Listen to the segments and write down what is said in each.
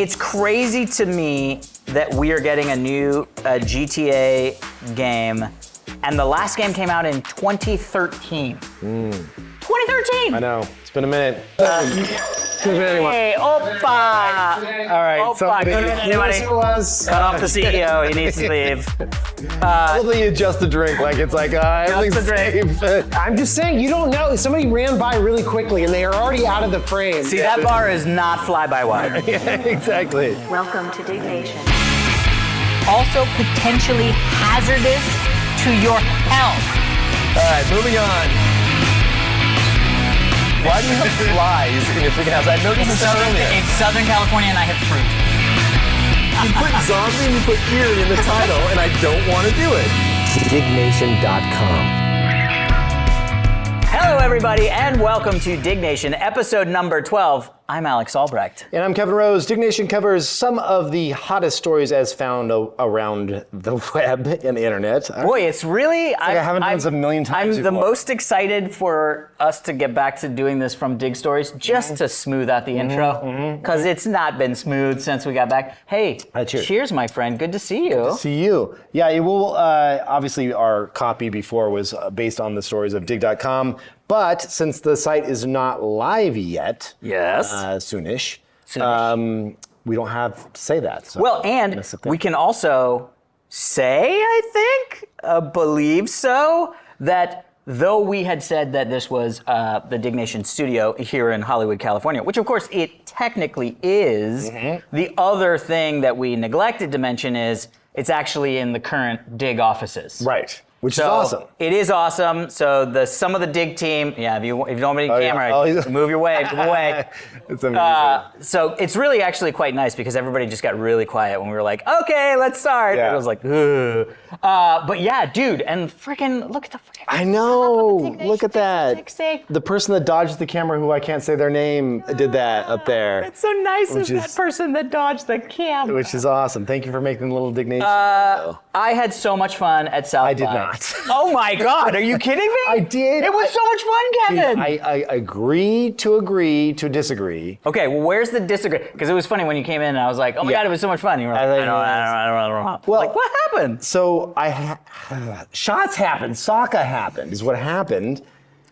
It's crazy to me that we are getting a new GTA game, and the last game came out in 2013. 2013! I know, it's been a minute. Hey, Oppa! All right, Oppa, somebody, good anybody. Cut off the CEO, he needs to leave. Hopefully you adjust the drink like it's like, everything's safe. I'm just saying, you don't know. Somebody ran by really quickly and they are already out of the frame. See, that bar is not fly-by-wire. Yeah, exactly. Welcome to Diggnation. Also potentially hazardous to your health. All right, moving on. Why do you have flies in your freaking house? I noticed this earlier. It's Southern California and I have fruit. You put zombie and you put eerie in the title, and I don't want to do it. Diggnation.com. Hello, everybody, and welcome to Diggnation, episode number 12. I'm Alex Albrecht. And I'm Kevin Rose. Diggnation covers some of the hottest stories as found around the web and the internet. Boy, it's really... I haven't done this a million times I'm the before. most excited for us to get back to doing this from Dig Stories, just to smooth out the intro, because it's not been smooth since we got back. Hey, cheers, my friend. Good to see you. Good to see you. Yeah, it will, obviously our copy before was based on the stories of Digg.com, but since the site is not live yet, soonish, we don't have to say that. So well, and we can also say, I think, believe so, that though we had said that this was the Diggnation studio here in Hollywood, California, which of course it technically is, the other thing that we neglected to mention is it's actually in the current Digg offices. Right. Which is awesome. It is awesome. So some of the Digg team, if you don't have any camera, move your way, move away. It's amazing. So it's really actually quite nice because everybody just got really quiet when we were like, okay, let's start. Yeah. It was like, ugh. But yeah, dude, and freaking look at the freaking. I know. Look at that. The person that dodged the camera, who I can't say their name, did that up there. It's so nice of that person that dodged the camera. Which is awesome. Thank you for making the little Diggnation. I had so much fun at South by. I did not. Oh my God, are you kidding me? I did. It was so much fun, Kevin. I agree to disagree. Okay, well, where's the disagree? Because it was funny when you came in and I was like, oh my God, it was so much fun. And you were like, I don't know. Well, like, what happened? So shots happened. Sokka happened is what happened.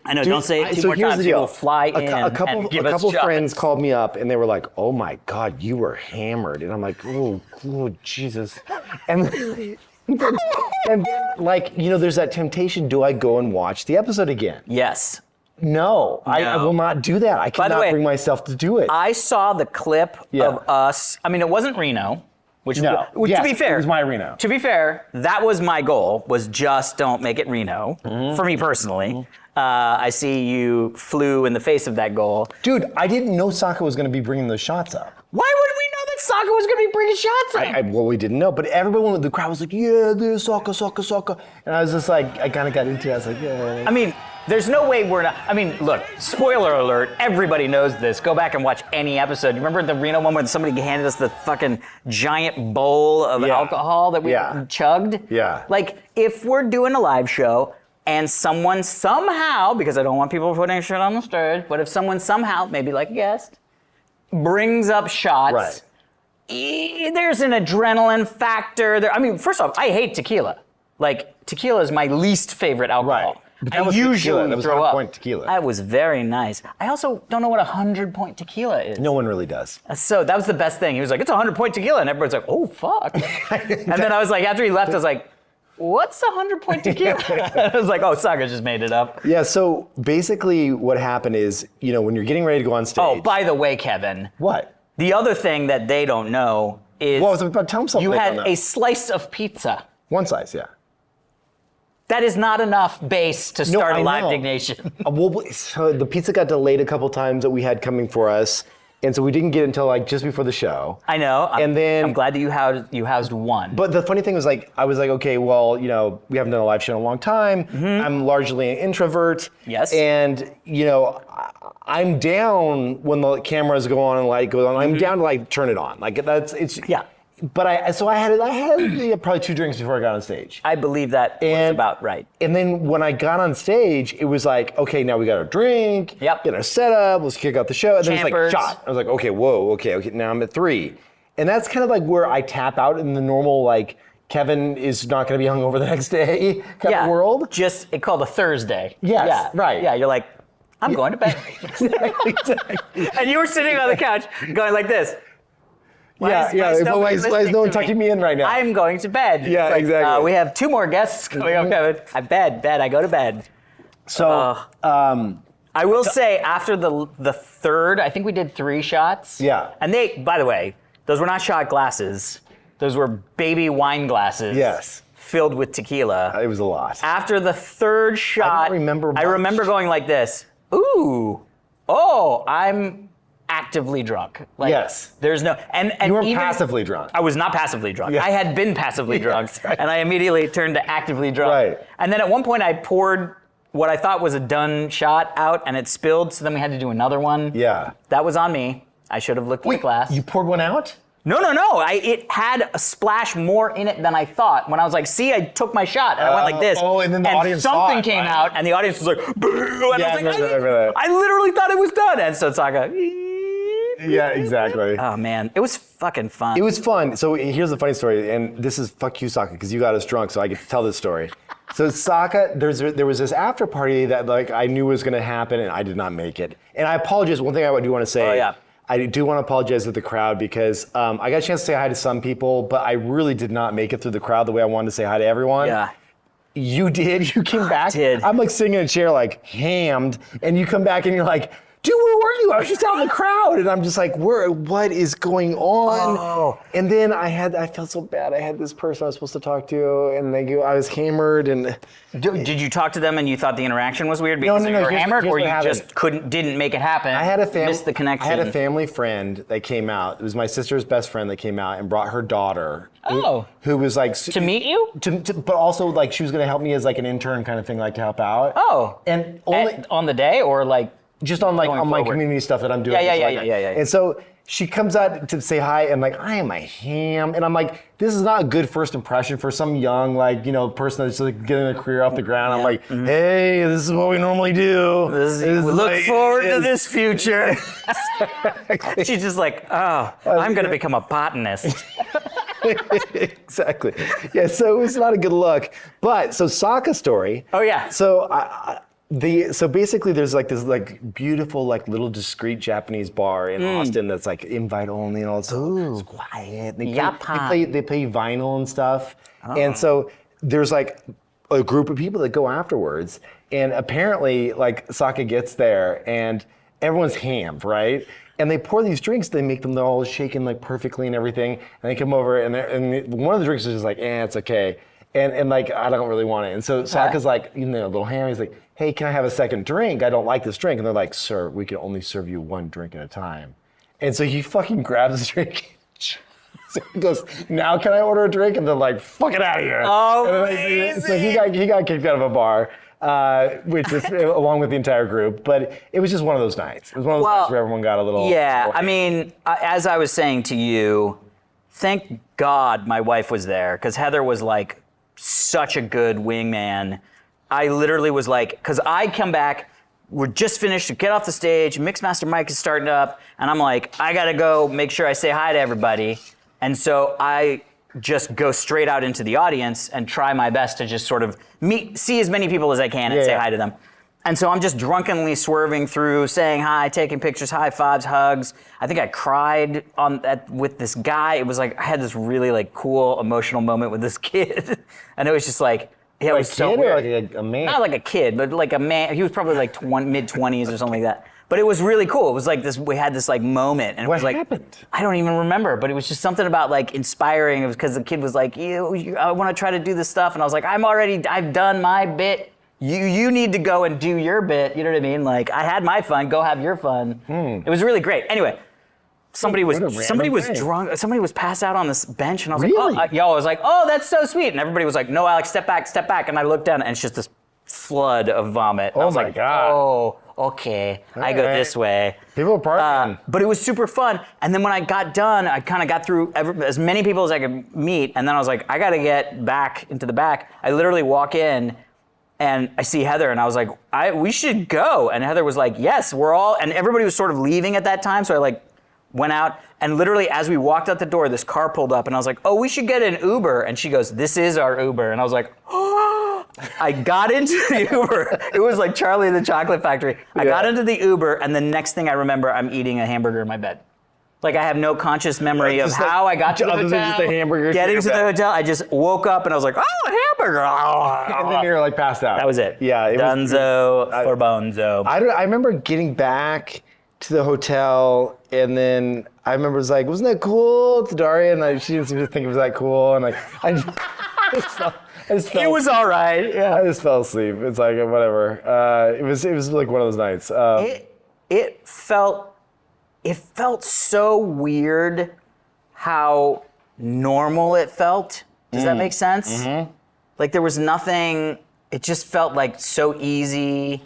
I know, don't say it two more times. People fly in a couple and give us shots. friends called me up and they were like, oh my God, you were hammered. And I'm like, oh Jesus. And then, like, there's that temptation. Do I go and watch the episode again? Yes. No, I will not do that. I cannot bring myself to do it. I saw the clip of us. I mean, it wasn't Reno. To be fair, it was my Reno. To be fair, that was my goal, was just don't make it Reno, for me personally. I see you flew in the face of that goal. Dude, I didn't know Sokka was going to be bringing those shots up. Why would we know that Sokka was going to be bringing shots up? Well, we didn't know, but everyone in the crowd was like, yeah, there's Sokka. And I was just like, I kind of got into it. I was like, yeah. I mean, there's no way we're not. I mean, look, spoiler alert, everybody knows this. Go back and watch any episode. You remember the Reno one where somebody handed us the fucking giant bowl of alcohol that we chugged? Yeah. Like, if we're doing a live show and someone somehow, because I don't want people putting shit on the stage, but if someone somehow, maybe like a guest, brings up shots, there's an adrenaline factor. I mean, first off, I hate tequila. Like, tequila is my least favorite alcohol. Right. I usually that was throw up. 100-point tequila. That was very nice. I also don't know what 100-point tequila is. No one really does. So that was the best thing. He was like, it's 100-point tequila. And everybody's like, oh, fuck. And then I was like, after he left, I was like, what's 100-point tequila? I was like, oh, Sokka just made it up. Yeah, so basically what happened is, when you're getting ready to go on stage. Oh, by the way, Kevin. What? The other thing that they don't know is tell them something. You had a slice of pizza. One slice, yeah. That is not enough base to start a live Diggnation. So the pizza got delayed a couple times that we had coming for us, and so we didn't get it until like just before the show. I know. And then I'm glad that you housed one. But the funny thing was I was like, okay, well, we haven't done a live show in a long time. I'm largely an introvert. Yes. And I'm down when the cameras go on and light goes on. I'm down to like turn it on. Like Yeah. But I had probably 2 drinks before I got on stage. I believe that was about right. And then when I got on stage, it was like, okay, now we got our drink, get our setup, let's kick out the show. And then it's like, shot. I was like, okay, whoa, okay, now I'm at 3. And that's kind of like where I tap out in the normal, like, Kevin is not going to be hungover the next day kind of world. Just, it's called a Thursday. Yes, yeah. right. Yeah, you're like, I'm going to bed. Exactly. And you were sitting on the couch going like this. Why is no one tucking me in right now? I'm going to bed. Yeah, like, exactly. We have 2 more guests coming up, Kevin. I go to bed. So, I will say after the third, I think we did 3 shots. Yeah. And they, by the way, those were not shot glasses. Those were baby wine glasses. Yes. Filled with tequila. It was a lot. After the third shot, I remember going like this. Ooh, oh, I'm actively drunk. Like, yes. There's no, and you were even, passively drunk. I was not passively drunk. Yeah. I had been passively drunk, right. and I immediately turned to actively drunk. Right. And then at one point I poured what I thought was a done shot out, and it spilled, so then we had to do another one. Yeah. That was on me. I should have looked at the glass. You poured one out? No. It had a splash more in it than I thought. When I was like, see, I took my shot, and I went like this. Oh, and then the audience saw something it, came right? out, and the audience was like, boo! And Yeah, I was like, I remember that. I literally thought it was done. And so Saka, Yeah, exactly. oh man, it was fucking fun. It was fun. So here's the funny story, and this is fuck you, Sokka, because you got us drunk, so I get to tell this story. So Sokka, there was this after party that like I knew was going to happen, and I did not make it. And I apologize. One thing I do want to say. Oh, yeah. I do want to apologize to the crowd because I got a chance to say hi to some people, but I really did not make it through the crowd the way I wanted to say hi to everyone. Yeah. You did. You came back. did. I'm like sitting in a chair like hammed, and you come back and you're like, dude, where were you? I was just out in the crowd. And I'm just like, what is going on? Oh. And then I felt so bad. I had this person I was supposed to talk to, and I was hammered. And Did you talk to them and you thought the interaction was weird because No, you were hammered, here's or what you happened. just didn't make it happen? I had a missed the connection. I had a family friend that came out. It was my sister's best friend that came out and brought her daughter. Oh. Who was like To meet you? but also like she was going to help me as like an intern kind of thing, like to help out. Oh. And only on the day, or like? just on like Going on my forward. community stuff that I'm doing. Yeah. And so she comes out to say hi, and like I am a ham, and I'm like, this is not a good first impression for some young person that's like getting a career off the ground. I'm like, hey, this is what we normally do. Look forward to this future. She's just like, oh, I'm going to become a botanist. Exactly. Yeah. So it was not a good look. But so Sokka story. Oh yeah. So so basically there's like this like beautiful like little discreet Japanese bar in Austin that's like invite only and all that. It's quiet. They play vinyl and stuff. And so there's like a group of people that go afterwards, and apparently like Sokka gets there and everyone's hammed, right? And they pour these drinks, they make them all shaken like perfectly and everything, and they come over and one of the drinks is just like, it's okay. And like, I don't really want it. And so Sokka's like, a little ham, he's like, hey, can I have a second drink? I don't like this drink. And they're like, sir, we can only serve you one drink at a time. And so he fucking grabs his drink. So he goes, now can I order a drink? And they're like, fuck it out of here. Oh, so he got kicked out of a bar, which is along with the entire group. But it was just one of those nights. It was one of those nights where everyone got a little. Yeah, I mean, as I was saying to you, thank God my wife was there, because Heather was like such a good wingman. I literally was like, because I come back, we're just finished to get off the stage, Mixmaster Mike is starting up, and I'm like, I gotta go make sure I say hi to everybody. And so I just go straight out into the audience and try my best to just sort of see as many people as I can and say hi to them. And so I'm just drunkenly swerving through, saying hi, taking pictures, high fives, hugs. I think I cried with this guy. It was like, I had this really like cool emotional moment with this kid. And it was just like, it was so weird. Or like a man? Not like a kid, but like a man. He was probably like mid-20s or something like that. But it was really cool. It was like this, we had this like moment. And it was like, what happened? I don't even remember, but it was just something about like inspiring. It was because the kid was like, I want to try to do this stuff. And I was like, I've done my bit. You need to go and do your bit. You know what I mean? Like, I had my fun, go have your fun. It was really great. Anyway, somebody was drunk. Somebody was passed out on this bench, and I was like, I was like, oh, that's so sweet. And everybody was like, no, Alex, step back. And I looked down, and it's just this flood of vomit. And I was like, God. Oh, okay. I go this way. People are partying. But it was super fun. And then when I got done, I kind of got through as many people as I could meet. And then I was like, I got to get back into the back. I literally walk in, and I see Heather, and I was like, we should go. And Heather was like, yes, we're all, and everybody was sort of leaving at that time. So I like went out, and literally as we walked out the door, this car pulled up, and I was like, oh, we should get an Uber. And she goes, this is our Uber. And I was like, oh. I got into the Uber. It was like Charlie and the Chocolate Factory. I got into the Uber, and the next thing I remember, I'm eating a hamburger in my bed. Like, I have no conscious memory of how I got to the hotel. Other than just a hamburger. Getting to the hotel, I just woke up and I was like, oh, a hamburger. And then you're like passed out. That was it. Yeah. Dunzo for Bonzo. I remember getting back to the hotel, and then I remember it was like, wasn't that cool to Daria? And she didn't seem to think it was that cool. And like, I just felt, it was all right. Yeah. I just fell asleep. It's like, whatever. It was like one of those nights. It felt so weird how normal it felt. Does that make sense? Mm-hmm. Like, there was nothing, it just felt like so easy.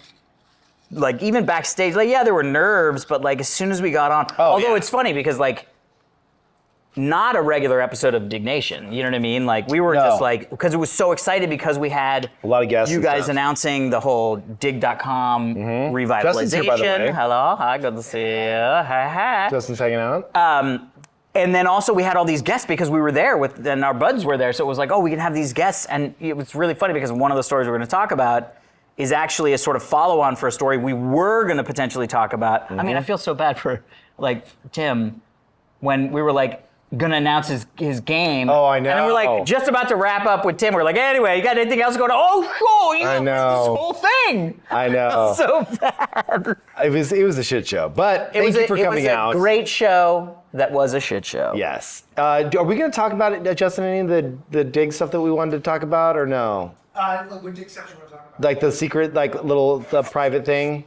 Like, even backstage, like, yeah, there were nerves, but like, as soon as we got on, although it's funny because like, not a regular episode of Diggnation, you know what I mean? Like, we were just like, because it was so excited because we had a lot of guests. You guys announcing the whole Digg.com revitalization. Justin's here, by the way. Hello, hi, good to see you. Hi. Justin's hanging out. And then also we had all these guests because we were there and our buds were there. So it was like, oh, we can have these guests. And it was really funny because one of the stories we're going to talk about is actually a sort of follow-on for a story we were going to potentially talk about. I mean, I feel so bad for like Tim when we were like, gonna announce his game. Oh, I know. And then we're like just about to wrap up with Tim. We're like, anyway, you got anything else going on? I know. This whole thing. I know. So bad. It was a shit show. But thank you for coming out. It was a great show that was a shit show. Yes. Are we gonna talk about it, Justin, any of the Digg stuff that we wanted to talk about, or no? What Digg stuff you want to talk about? Like the secret, like the private thing?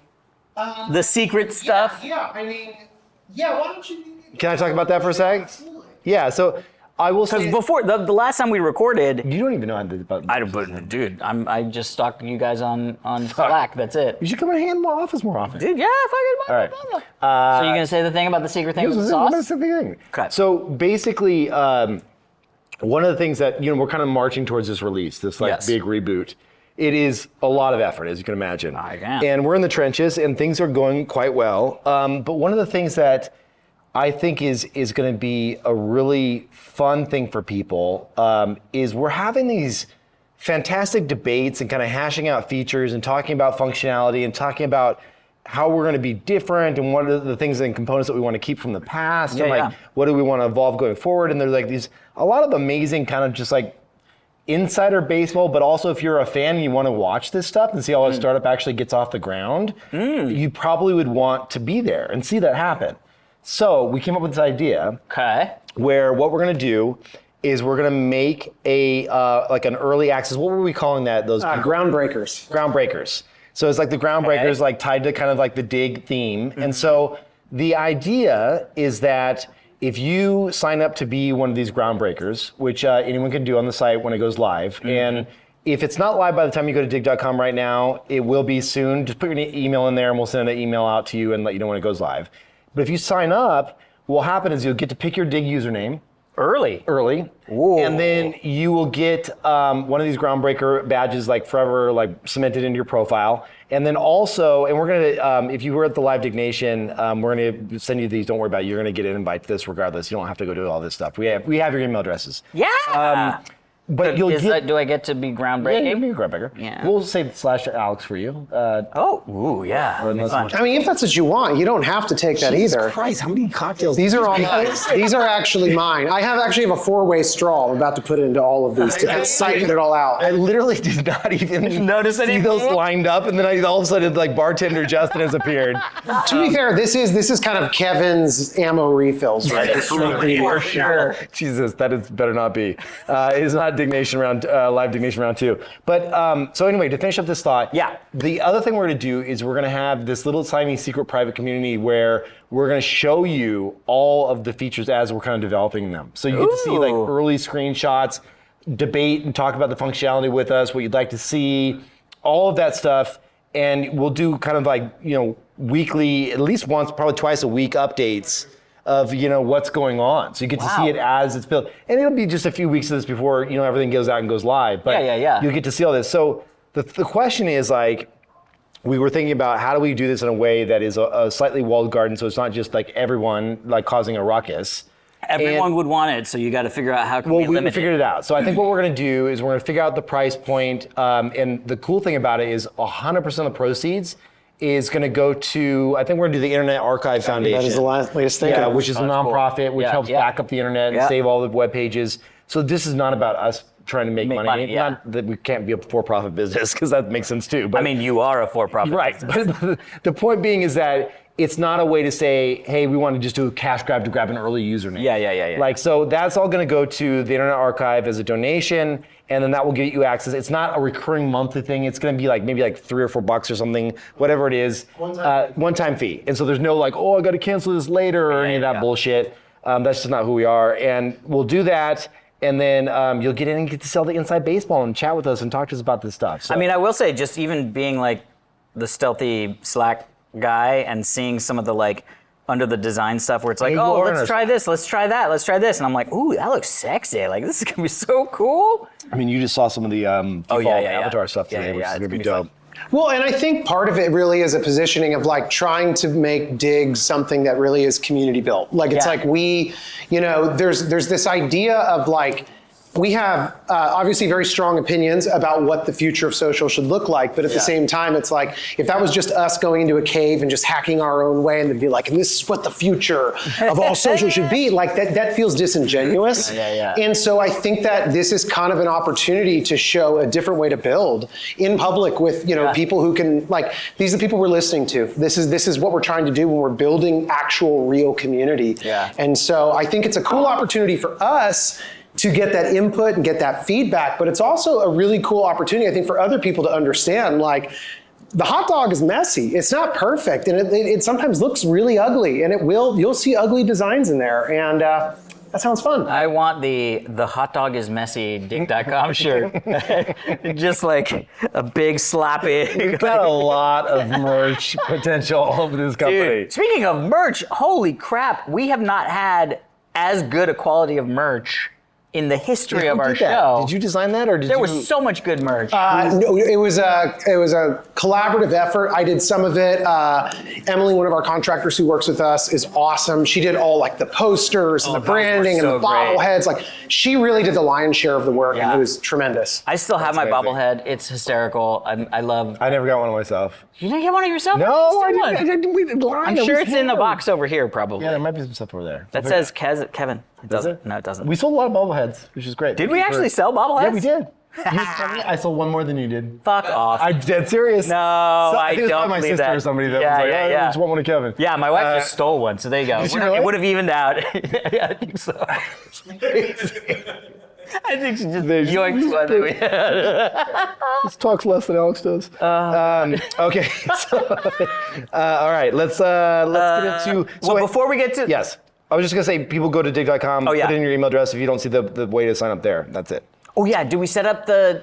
The secret stuff? Yeah, I mean, why don't you... Can I talk about that for a sec? Absolutely. Yeah, so I will say... Because before, the last time we recorded... You don't even know how to do that. Dude, I just stalk you guys on Slack, that's it. You should come in my office more often. Dude, yeah, fucking... All right. So you're going to say the thing about the secret thing with the sauce? That's the thing. Okay. So basically, one of the things that, we're kind of marching towards this release, this big reboot. It is a lot of effort, as you can imagine. I can. And we're in the trenches, and things are going quite well. But one of the things that I think is going to be a really fun thing for people is we're having these fantastic debates and kind of hashing out features and talking about functionality and talking about how we're going to be different and what are the things and components that we want to keep from the past and what do we want to evolve going forward. And there's like a lot of amazing kind of just like insider baseball, but also if you're a fan and you want to watch this stuff and see how a startup actually gets off the ground, you probably would want to be there and see that happen. So we came up with this idea where what we're going to do is we're going to make a like an early access. What were we calling that? Those Groundbreakers. Groundbreakers. So it's like the Groundbreakers, like tied to kind of like the Digg theme. And so the idea is that if you sign up to be one of these Groundbreakers, which anyone can do on the site when it goes live, and if it's not live by the time you go to Digg.com right now, it will be soon. Just put your email in there and we'll send an email out to you and let you know when it goes live. But if you sign up, what will happen is you'll get to pick your Digg username. Early. Ooh. And then you will get one of these Groundbreaker badges like forever, like cemented into your profile. And then also, and we're gonna, if you were at the live Diggnation, we're gonna send you these, don't worry about it, you're gonna get an invite to this regardless. You don't have to go do all this stuff. We have your email addresses. Yeah. But you'll get... Do I get to be groundbreaking? Yeah, you'll be a groundbreaker. Yeah. We'll say /Alex for you. Yeah. I mean, if that's what you want, you don't have to take that either. Jesus Christ, how many cocktails? These are all these are actually mine. I actually have a 4-way straw. I'm about to put it into all of these to siphon it all out. I literally did not even notice see those lined up, and then all of a sudden, like bartender Justin has appeared. To be fair, this is kind of Kevin's ammo refills, right? For sure. Jesus, that is better not be. It is not Diggnation round, live Diggnation round 2. But so anyway, to finish up this thought, the other thing we're going to do is we're going to have this little tiny secret private community where we're going to show you all of the features as we're kind of developing them. So you get to see like early screenshots, debate and talk about the functionality with us, what you'd like to see, all of that stuff. And we'll do kind of like, weekly, at least once, probably twice a week updates of what's going on. So you get to see it as it's built. And it'll be just a few weeks of this before everything goes out and goes live. But you'll get to see all this. So the question is like, we were thinking about how do we do this in a way that is a slightly walled garden, so it's not just like everyone like causing a ruckus. Everyone would want it, so you got to figure out how can we limit figured it out. So I think what we're going to do is we're going to figure out the price point, and the cool thing about it is 100% of the proceeds is going to go to, I think we're going to do the Internet Archive Foundation. That is the latest thing. Yeah, which is a nonprofit, which helps back up the internet and save all the web pages. So this is not about us trying to make money. Not that we can't be a for-profit business, because that makes sense too. But I mean, you are a for-profit business. But the point being is that it's not a way to say, hey, we want to just do a cash grab to grab an early username. Yeah. Like, so that's all going to go to the Internet Archive as a donation, and then that will get you access. It's not a recurring monthly thing. It's going to be like maybe like $3 or $4 or something, whatever it is. One-time fee. And so there's no like, oh, I got to cancel this later or any of that bullshit. That's just not who we are. And we'll do that. And then you'll get in and get to sell the inside baseball and chat with us and talk to us about this stuff. So. I mean, I will say, just even being like the stealthy Slack guy and seeing some of the like under the design stuff where it's like, oh, let's try this, let's try that, let's try this. And I'm like, ooh, that looks sexy. Like, this is going to be so cool. I mean, you just saw some of the default avatar stuff today, which is going to be dope. Well, and I think part of it really is a positioning of like trying to make Digg something that really is community built. Like it's like there's this idea of like, we have obviously very strong opinions about what the future of social should look like, but at the same time, it's like, if that was just us going into a cave and just hacking our own way and then be like, and this is what the future of all social should be, like that feels disingenuous. And so I think that this is kind of an opportunity to show a different way to build in public with people who can, like, these are the people we're listening to. This is what we're trying to do when we're building actual real community. And so I think it's a cool opportunity for us to get that input and get that feedback, but it's also a really cool opportunity, I think, for other people to understand, like, the hot dog is messy. It's not perfect, and it sometimes looks really ugly, and you'll see ugly designs in there, and that sounds fun. I want the hot dog is messy Digg.com shirt. Just like a big slappy. We've got a lot of merch potential over this company. Dude, speaking of merch, holy crap, we have not had as good a quality of merch in the history of our show. Did you design that, or there was so much good merch? No, it was a collaborative effort. I did some of it. Emily, one of our contractors who works with us, is awesome. She did all like the posters and the branding and the bobbleheads. Like, she really did the lion's share of the work, and it was tremendous. I still have my bobblehead. It's hysterical. I never got one of myself. You didn't get one of yourself? No, I didn't. I'm sure it's in the box over here, probably. Yeah, there might be some stuff over there. That says Kevin. It doesn't. No, it doesn't. We sold a lot of bobbleheads, which is great. Did we actually sell bobbleheads? Yeah, we did. I sold one more than you did. Fuck off. I'm dead serious. No, I don't believe that. It was my sister or somebody that was like, I just want one of Kevin. Yeah, my wife just stole one, so there you go. It would have evened out. Yeah, I think so. I think she just yoinked one that we had. This talks less than Alex does. Okay. All right. Let's get into. Well, before we get to. Yes. I was just going to say, people go to Digg.com, put in your email address if you don't see the way to sign up there. That's it. Oh, yeah. Do we set up the.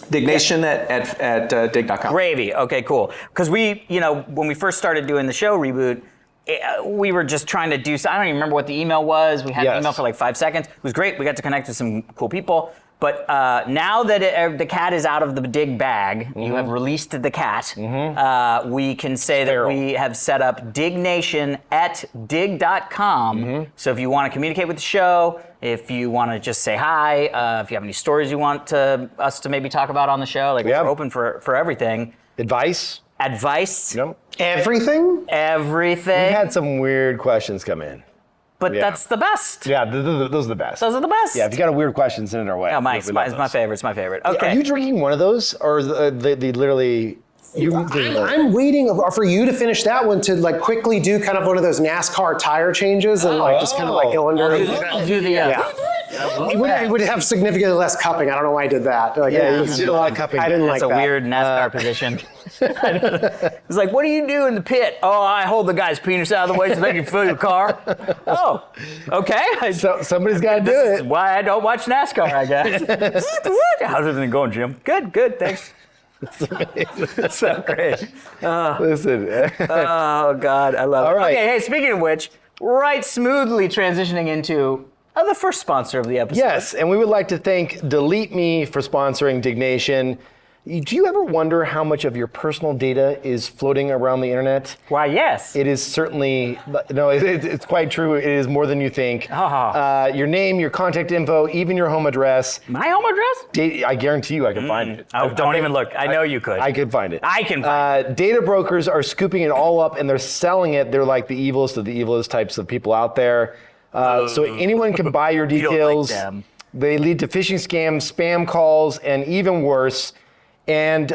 Diggnation at Digg.com. Gravy. Okay, cool. Because when we first started doing the show, Reboot, we were just trying to do, I don't even remember what the email was. We had an email for like 5 seconds. It was great. We got to connect with some cool people. But now that the cat is out of the Digg bag, you have released the cat, we can say that we have set up Diggnation at Digg.com. So if you want to communicate with the show, if you want to just say hi, if you have any stories you want us to maybe talk about on the show, like we're open for everything. Advice. Everything? Everything. We've had some weird questions come in. But that's the best. Yeah, those are the best. Those are the best. Yeah, if you got a weird question, send it our way. Oh, it's my favorite. It's my favorite. Okay. Are you drinking one of those, or they literally? I'm waiting for you to finish that one to like quickly do kind of one of those NASCAR tire changes and just kind of like go under. I'll do the. It would have significantly less cupping. I don't know why I did that. Like, you did a lot of cupping. I didn't like that. That's a weird NASCAR position. It's like, what do you do in the pit? Oh, I hold the guy's penis out of the way so they can fill your car. Oh, okay. So somebody's got to do This it. is why I don't watch NASCAR, I guess. How's everything going, Jim? Good, thanks. That's so great. Listen. Oh, God, I love it. All right. Okay, hey, speaking of which, right smoothly transitioning into the first sponsor of the episode. Yes, and we would like to thank DeleteMe for sponsoring Diggnation. Do you ever wonder how much of your personal data is floating around the internet? Why, yes. It is certainly, no, it's quite true. It is more than you think. Your name, your contact info, even your home address. My home address? I guarantee you I can find it. Oh, don't even look. I know you could. I could find it. I can find it. Data brokers are scooping it all up and they're selling it. They're like the evilest of the evilest types of people out there. So anyone can buy your details. You don't like them. They lead to phishing scams, spam calls, and even worse. And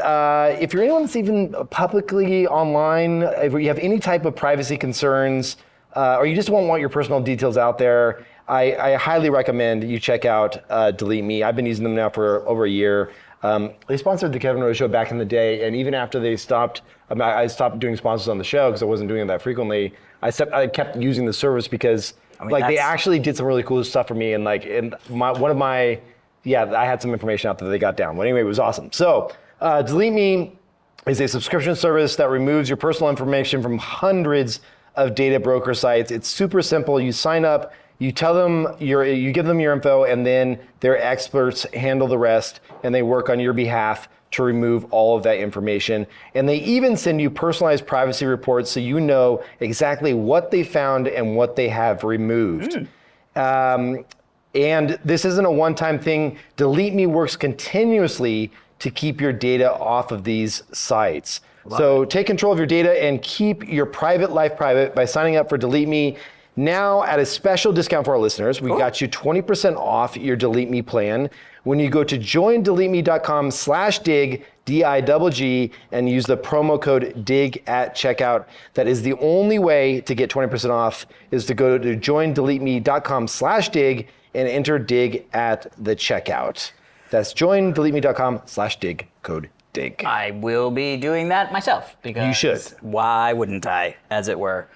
if you're anyone that's even publicly online, if you have any type of privacy concerns, or you just don't want your personal details out there, I highly recommend you check out DeleteMe. I've been using them now for over a year. They sponsored the Kevin Rose Show back in the day, and even after they stopped, I stopped doing sponsors on the show because I wasn't doing it that frequently. I kept using the service because they actually did some really cool stuff for me, and I had some information out that they got down. Well, anyway, it was awesome. So, DeleteMe is a subscription service that removes your personal information from hundreds of data broker sites. It's super simple. You sign up, you tell them you give them your info, and then their experts handle the rest, and they work on your behalf to remove all of that information. And they even send you personalized privacy reports so you know exactly what they found and what they have removed. And this isn't a one-time thing. DeleteMe works continuously to keep your data off of these sites. So take control of your data and keep your private life private by signing up for DeleteMe. Now at a special discount for our listeners, we got you 20% off your DeleteMe plan when you go to joindeleteme.com/dig, D-I-G-G, and use the promo code DIG at checkout. That is the only way to get 20% off is to go to joindeleteme.com/dig and enter DIG at the checkout. That's joindeleteme.com/dig, code DIG. I will be doing that myself because you should. Why wouldn't I, as it were?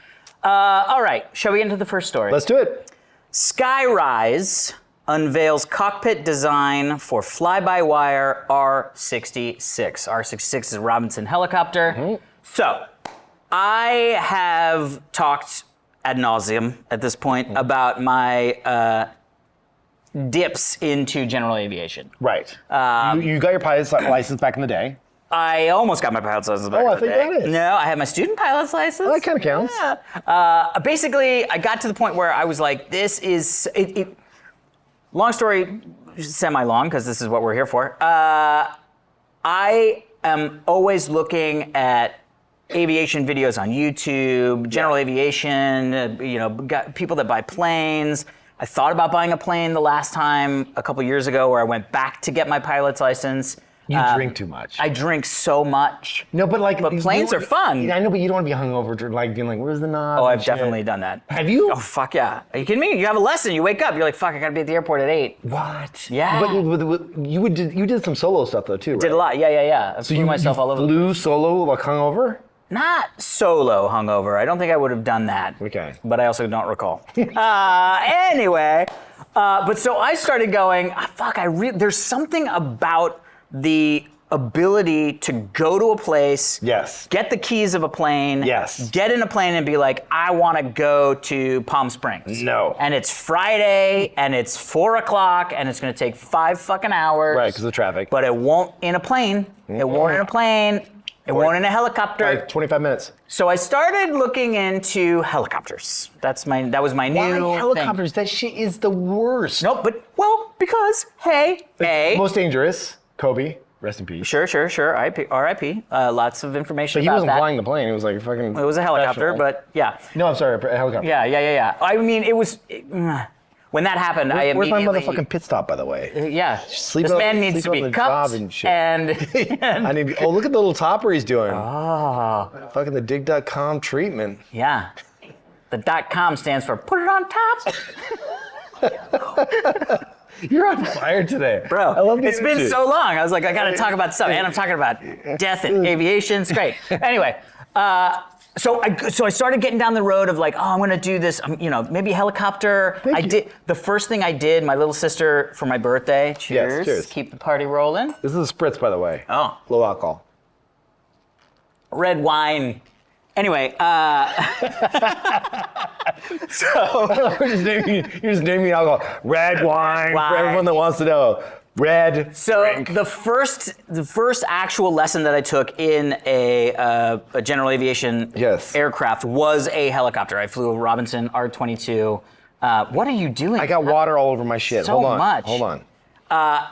All right, shall we get into the first story? Let's do it. Skyryse unveils cockpit design for fly-by-wire R66. R66 is a Robinson helicopter. So, I have talked ad nauseum at this point about my dips into general aviation. Right. You got your pilot's license back in the day. I almost got my pilot's license back in the day. I think you got it. No, I had my student pilot's license. Well, that kind of counts. Yeah. Basically, I got to the point where I was like, this is... long story, semi-long, because this is what we're here for. I am always looking at aviation videos on YouTube, general aviation, got people that buy planes. I thought about buying a plane the last time a couple years ago where I went back to get my pilot's license. You drink too much. I drink so much. No, but planes are fun. I know, but you don't want to be hungover, being like, "Where's the knob?" Oh, I've definitely done that. Have you? Oh, fuck yeah. Are you kidding me? You have a lesson. You wake up. You're like, fuck, I gotta be at the airport at 8. What? Yeah. But you did some solo stuff though too, right? Did a lot. Yeah. I flew myself all over. Flew solo hungover? Not solo hungover. I don't think I would have done that. Okay. But I also don't recall. Anyway, but so I started going, there's something about the ability to go to a place, yes, get the keys of a plane, yes, get in a plane and be like, I want to go to Palm Springs. No. And it's Friday and it's 4 o'clock and it's going to take 5 fucking hours. Right, because of traffic. But it won't in a plane. It won't in a plane. It won't in a helicopter. Like 25 minutes. So I started looking into helicopters. That was my new Why helicopters? thing. That shit is the worst. Nope, because, most dangerous. Kobe, rest in peace. Sure. R.I.P. Lots of information But he about wasn't that. flying the plane. It was like fucking. It was a helicopter, but yeah. No, I'm sorry, a helicopter. Yeah. I mean, it was. When that happened, I Where's my immediately. motherfucking pit stop, by the way? Yeah. Sleep this out- man needs sleep to out be on the cupped job and shit. and Look at the little topper he's doing. Oh. Fucking the Digg.com treatment. Yeah. The .com stands for put it on top. You're on fire today. Bro, I love the it's been energy. so long. I was like, I gotta talk about stuff. And I'm talking about death and aviation. It's great. Anyway, so I started getting down the road of like, I'm gonna do this, maybe a helicopter. The first thing I did, my little sister for my birthday, cheers, cheers. keep the party rolling. This is a spritz, by the way. Oh. Low alcohol. Red wine. Anyway, so You're just naming alcohol. Red wine, for everyone that wants to know. Red. So drink. the first actual lesson that I took in a general aviation aircraft was a helicopter. I flew a Robinson R-22. What are you doing? I got water all over my shit. So Hold on. much. Hold on.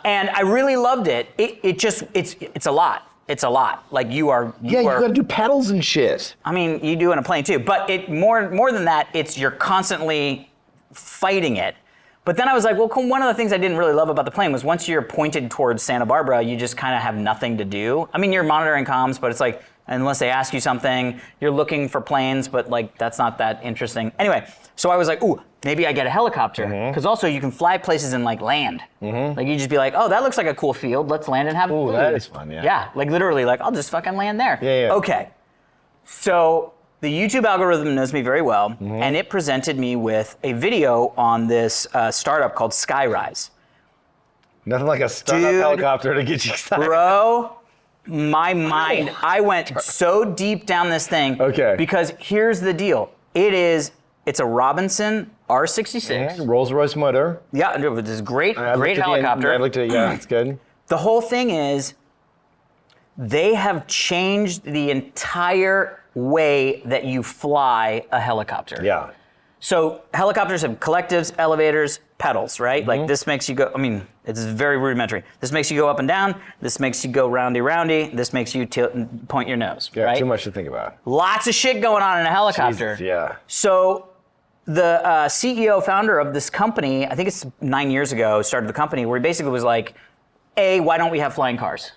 And I really loved it. It's a lot. It's a lot. Like you gotta do pedals and shit. I mean, you do in a plane too, but more than that, you're constantly fighting it. But then I was like, well, one of the things I didn't really love about the plane was once you're pointed towards Santa Barbara, you just kind of have nothing to do. I mean, you're monitoring comms, but it's like, unless they ask you something, you're looking for planes, but like, that's not that interesting. Anyway, so I was like, ooh, maybe I get a helicopter. Because also you can fly places and like land. Like you just be like, oh, that looks like a cool field. Let's land and have food. Ooh, that is fun, yeah. Yeah, like literally like, I'll just fucking land there. Yeah. Okay, so the YouTube algorithm knows me very well, and it presented me with a video on this startup called Skyryse. Nothing like a startup helicopter to get you excited. Bro, my mind, I went so deep down this thing. Okay. Because here's the deal. It's a Robinson R66. Rolls-Royce motor. Yeah, with this great helicopter. I looked at it, yeah, it's good. The whole thing is, they have changed the entire way that you fly a helicopter. Yeah. So helicopters have collectives, elevators, pedals, right? Like this makes you go, I mean, it's very rudimentary. This makes you go up and down. This makes you go roundy. This makes you point your nose, right? Too much to think about. Lots of shit going on in a helicopter. Jesus, yeah. So the CEO, founder of this company, I think it's 9 years ago, started the company where he basically was like, why don't we have flying cars?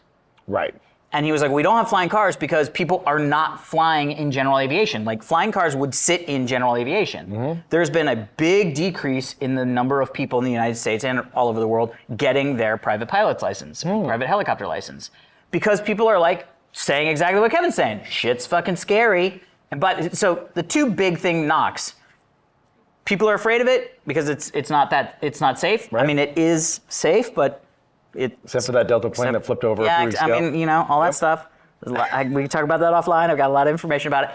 Right. And he was like, we don't have flying cars because people are not flying in general aviation. Like flying cars would sit in general aviation. There's been a big decrease in the number of people in the United States and all over the world getting their private pilot's license, private helicopter license. Because people are like saying exactly what Kevin's saying. Shit's fucking scary. But so the two big thing knocks. People are afraid of it because it's not safe. Right. I mean, it is safe, but except for that Delta plane that flipped over a few weeks ago. I mean, all that stuff. We can talk about that offline. I've got a lot of information about it.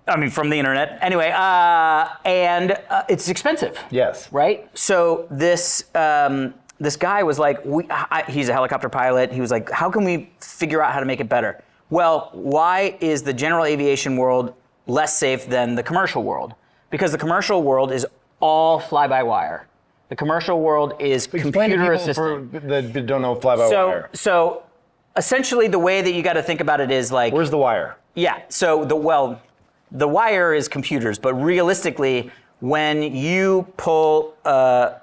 I mean, from the internet. Anyway, and it's expensive. Yes. Right? So this guy was like, he's a helicopter pilot. He was like, how can we figure out how to make it better? Well, why is the general aviation world less safe than the commercial world? Because the commercial world is all fly-by-wire. The commercial world is computer assisted. That don't know fly-by-wire. So essentially the way that you got to think about it is like... Where's the wire? Yeah, so the wire is computers, but realistically, when you pull a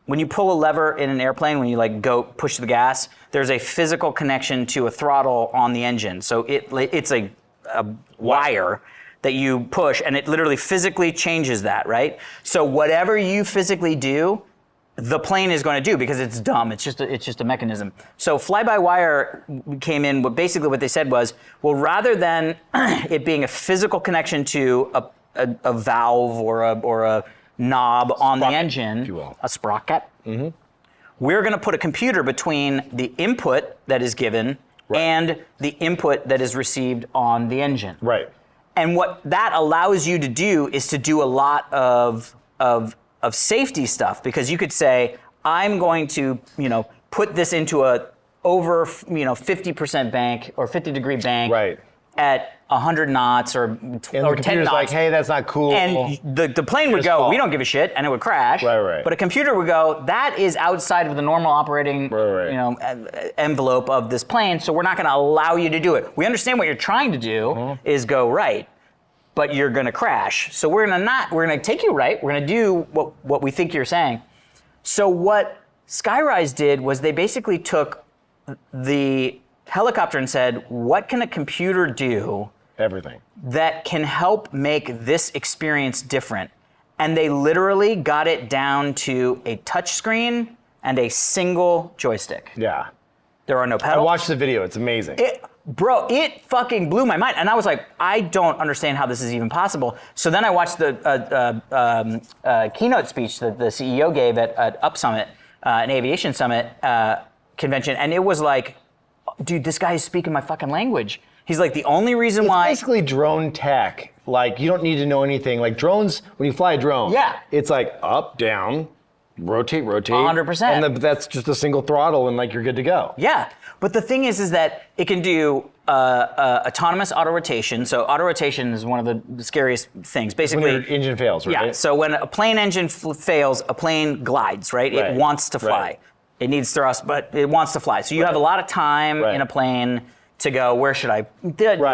lever in an airplane, when you like go push the gas, there's a physical connection to a throttle on the engine. So it's a wire that you push, and it literally physically changes that, right? So whatever you physically do, the plane is going to do because it's dumb. It's just a mechanism. So fly-by-wire came in. Basically, what they said was, well, rather than it being a physical connection to a valve or a knob on the engine, if you will. a sprocket, we're going to put a computer between the input that is given and the input that is received on the engine. Right. And what that allows you to do is to do a lot of safety stuff, because you could say, I'm going to, put this into a over, 50% bank or 50-degree bank at 100 knots or 10 knots. Like, hey, that's not cool. And the plane would go, we don't give a shit, and it would crash. Right. But a computer would go, that is outside of the normal operating envelope of this plane, so we're not going to allow you to do it. We understand what you're trying to do is go right, but you're going to crash. So we're going to take you right. We're going to do what we think you're saying. So what Skyryse did was they basically took the helicopter and said, what can a computer do? Everything. That can help make this experience different. And they literally got it down to a touch screen and a single joystick. Yeah. There are no pedals. I watched the video. It's amazing. It fucking blew my mind. And I was like, I don't understand how this is even possible. So then I watched the keynote speech that the CEO gave at Up Summit, an aviation summit convention. And it was like, dude, this guy is speaking my fucking language. He's like, the only reason why... It's basically drone tech. Like, you don't need to know anything. Like drones, when you fly a drone, it's like up, down, rotate. 100%. And that's just a single throttle, and like you're good to go. Yeah, but the thing is that it can do autonomous auto rotation. So auto rotation is one of the scariest things. Basically, when your engine fails, right? Yeah. So when a plane engine fails, a plane glides, right? Right. It wants to fly. Right. It needs thrust, but it wants to fly. So you have a lot of time in a plane to go, where should I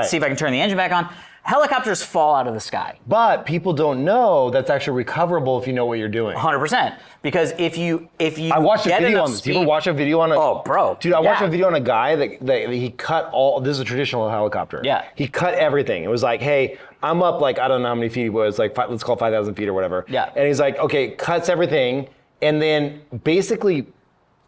see if I can turn the engine back on? Helicopters fall out of the sky. But people don't know that's actually recoverable if you know what you're doing. 100%. Because if you I watched a video on this. Speed, You ever watch a video on a... Oh, bro. Dude, I watched a video on a guy that he cut all... This is a traditional helicopter. Yeah. He cut everything. It was like, hey, I'm up like, I don't know how many feet it was, like let's call 5,000 feet or whatever. Yeah. And he's like, okay, cuts everything and then basically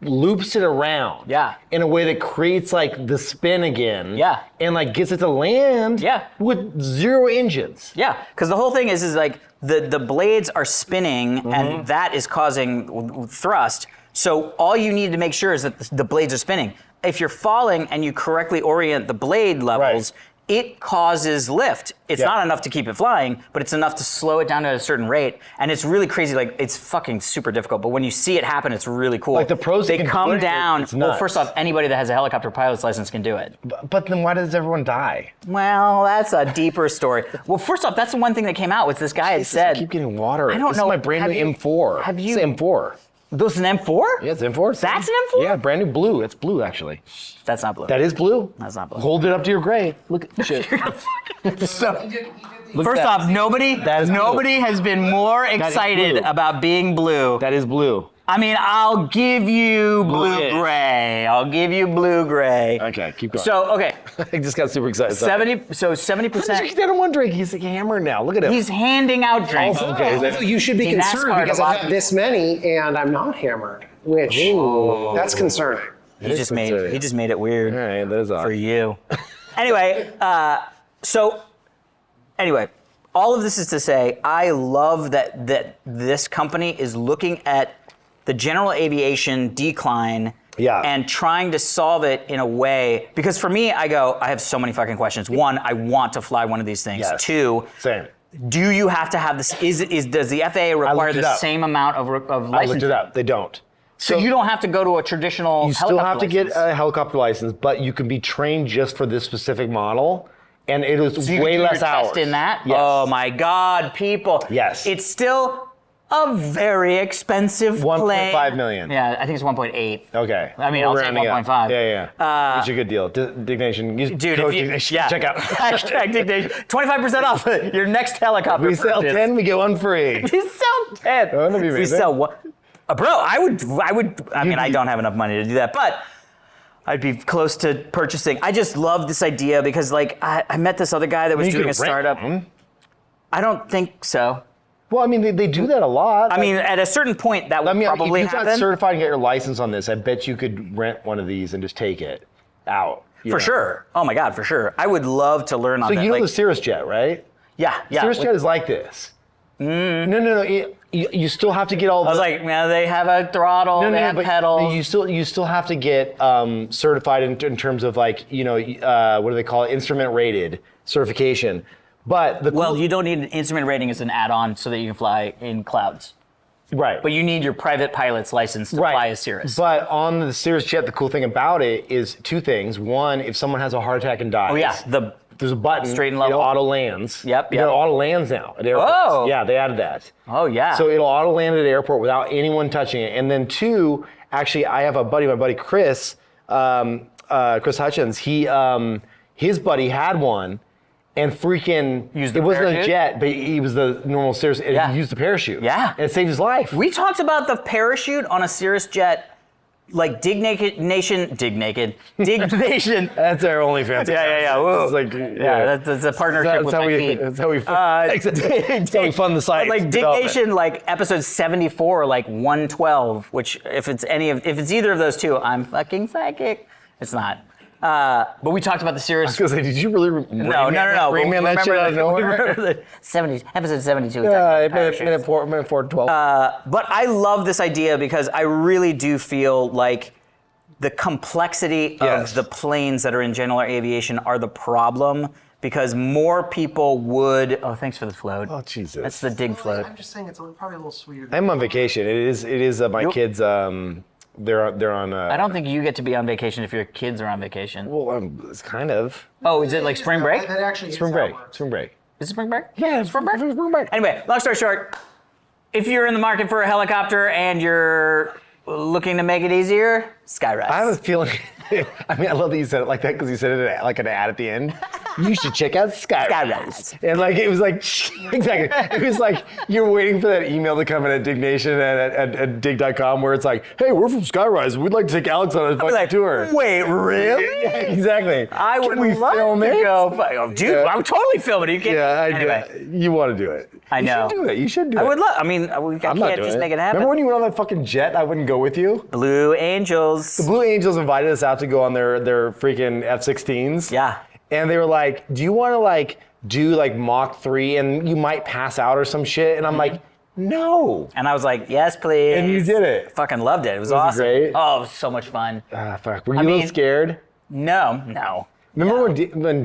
loops it around in a way that creates like the spin again and like gets it to land with 0 engines. Yeah, because the whole thing is like the blades are spinning and that is causing thrust. So all you need to make sure is that the blades are spinning. If you're falling and you correctly orient the blade levels, it causes lift. It's not enough to keep it flying, but it's enough to slow it down at a certain rate. And it's really crazy. Like, it's fucking super difficult. But when you see it happen, it's really cool. Like the pros, they come down. It's well, nuts. first off, anybody that has a helicopter pilot's license can do it. But then why does everyone die? Well, that's a deeper story. Well, first off, that's the one thing that came out was this guy had said. I keep getting water. I don't this know. Is my brand new M4. Have you? It's M4. This is an M4? Yeah, it's M4. That's an M4? Yeah, brand new blue. It's blue, actually. That's not blue. That is blue. That's not blue. Hold it up to your grave. Look at shit. So, first off, nobody has been more excited about being blue. That is blue. I mean, I'll give you blue-gray. I'll give you blue-gray. Okay, keep going. So, okay. I just got super excited. 70%. I don't want drink. He's like hammered now. Look at him. He's handing out drinks. So you should be In concerned NASCAR, because a lot I have this many and I'm not hammered, which that's concerning. He just made it weird All right, that is odd. for you. Anyway, all of this is to say, I love that this company is looking at the general aviation decline and trying to solve it in a way, because for me, I have so many fucking questions. One, I want to fly one of these things. Yes. Two, Same. do you have to have this, does the FAA require the same amount of license? I looked it up. They don't. So you don't have to go to a traditional You still have to license. get a helicopter license, but you can be trained just for this specific model, and it is So you way can do less your hours. test in that? Yes. Oh my God, people. Yes. It's still a very expensive plane. 1.5 million. Yeah, I think it's 1.8. Okay. I mean, We're I'll take rounding up. 1.5. Yeah. It's a good deal. Diggnation. Use Dude, code if you, Diggnation. Check out. Hashtag Diggnation. 25% off your next helicopter We sell purchase. 10, we get one free. We sell 10. Wouldn't it be We amazing? sell what? Bro, I mean, I don't have enough money to do that, but I'd be close to purchasing. I just love this idea because, like, I met this other guy that was doing a startup. I don't think so. Well, I mean, they do that a lot. I mean, at a certain point, that would probably if you got happen. certified and get your license on this, I bet you could rent one of these and just take it out. For sure. Oh my God, for sure. I would love to learn on So that. you know like, the Cirrus Jet, right? yeah. Cirrus Jet is like this. No. You still have to get all. I was like, man, they have a throttle, they have but pedals. You still have to get certified in terms of like what do they call it? Instrument rated certification. But you don't need an instrument rating as an add-on so that you can fly in clouds. Right. But you need your private pilot's license to fly a Cirrus. But on the Cirrus Jet, the cool thing about it is two things. One, if someone has a heart attack and dies, there's a button. Straight and level. It auto lands. Yep. It auto lands now at airports. Oh. Yeah, they added that. Oh yeah. So it'll auto land at the airport without anyone touching it. And then two, actually, I have my buddy Chris, Chris Hutchins. His buddy had one. And freaking, it wasn't a jet, but he was the normal Cirrus. He used the parachute. Yeah. And it saved his life. We talked about the parachute on a Cirrus jet, like Diggnation. That's our OnlyFans. Yeah. Whoa. It's like, that's a partnership with my feet. That's how we fund the site. Like Diggnation, like episode 74, like 112. Which, if it's either of those two, I'm fucking psychic. It's not. But we talked about the Cirrus. I was gonna say, did you really? No. Rain Man that shit out of nowhere. Episode 72. Minute 4:12. But I love this idea because I really do feel like the complexity of the planes that are in general aviation are the problem because more people would. Oh, thanks for the float. Oh, Jesus. That's the Digg float. I'm just saying it's probably a little sweeter. I'm on vacation. It is my kids. They're on. I don't think you get to be on vacation if your kids are on vacation. Well, it's kind of Oh, is it like spring break? That actually spring is how it break. works. Spring break. Is it spring break? Yeah, Spring break. Spring break. Anyway, long story short, if you're in the market for a helicopter and you're looking to make it easier, Skyryse. I have a feeling. I mean, I love that you said it like that because you said it like an ad at the end. You should check out Skyryse. And like it was like exactly. It was like you're waiting for that email to come in at Diggnation at Digg.com where it's like, hey, we're from Skyryse. We'd like to take Alex on a fucking tour. Wait, really? Yeah, exactly. I would Can we love film to it? go. Oh, dude, Yeah. I would totally film it. Are you kidding? Yeah, Anyway. you want to do it. I know. You should do it. You should do it. I would love. I mean, I I'm not can't doing just make it happen. Remember when you went on that fucking jet? I wouldn't go with you. Blue Angels. The Blue Angels invited us out to go on their freaking F-16s. Yeah. And they were like, do you want to like do like Mach 3 and you might pass out or some shit? And I'm like, no. And I was like, yes, please. And you did it. Fucking loved it. It was Was it awesome. great? Oh, it was so much fun. Fuck. Were you a little mean- scared? No. Remember when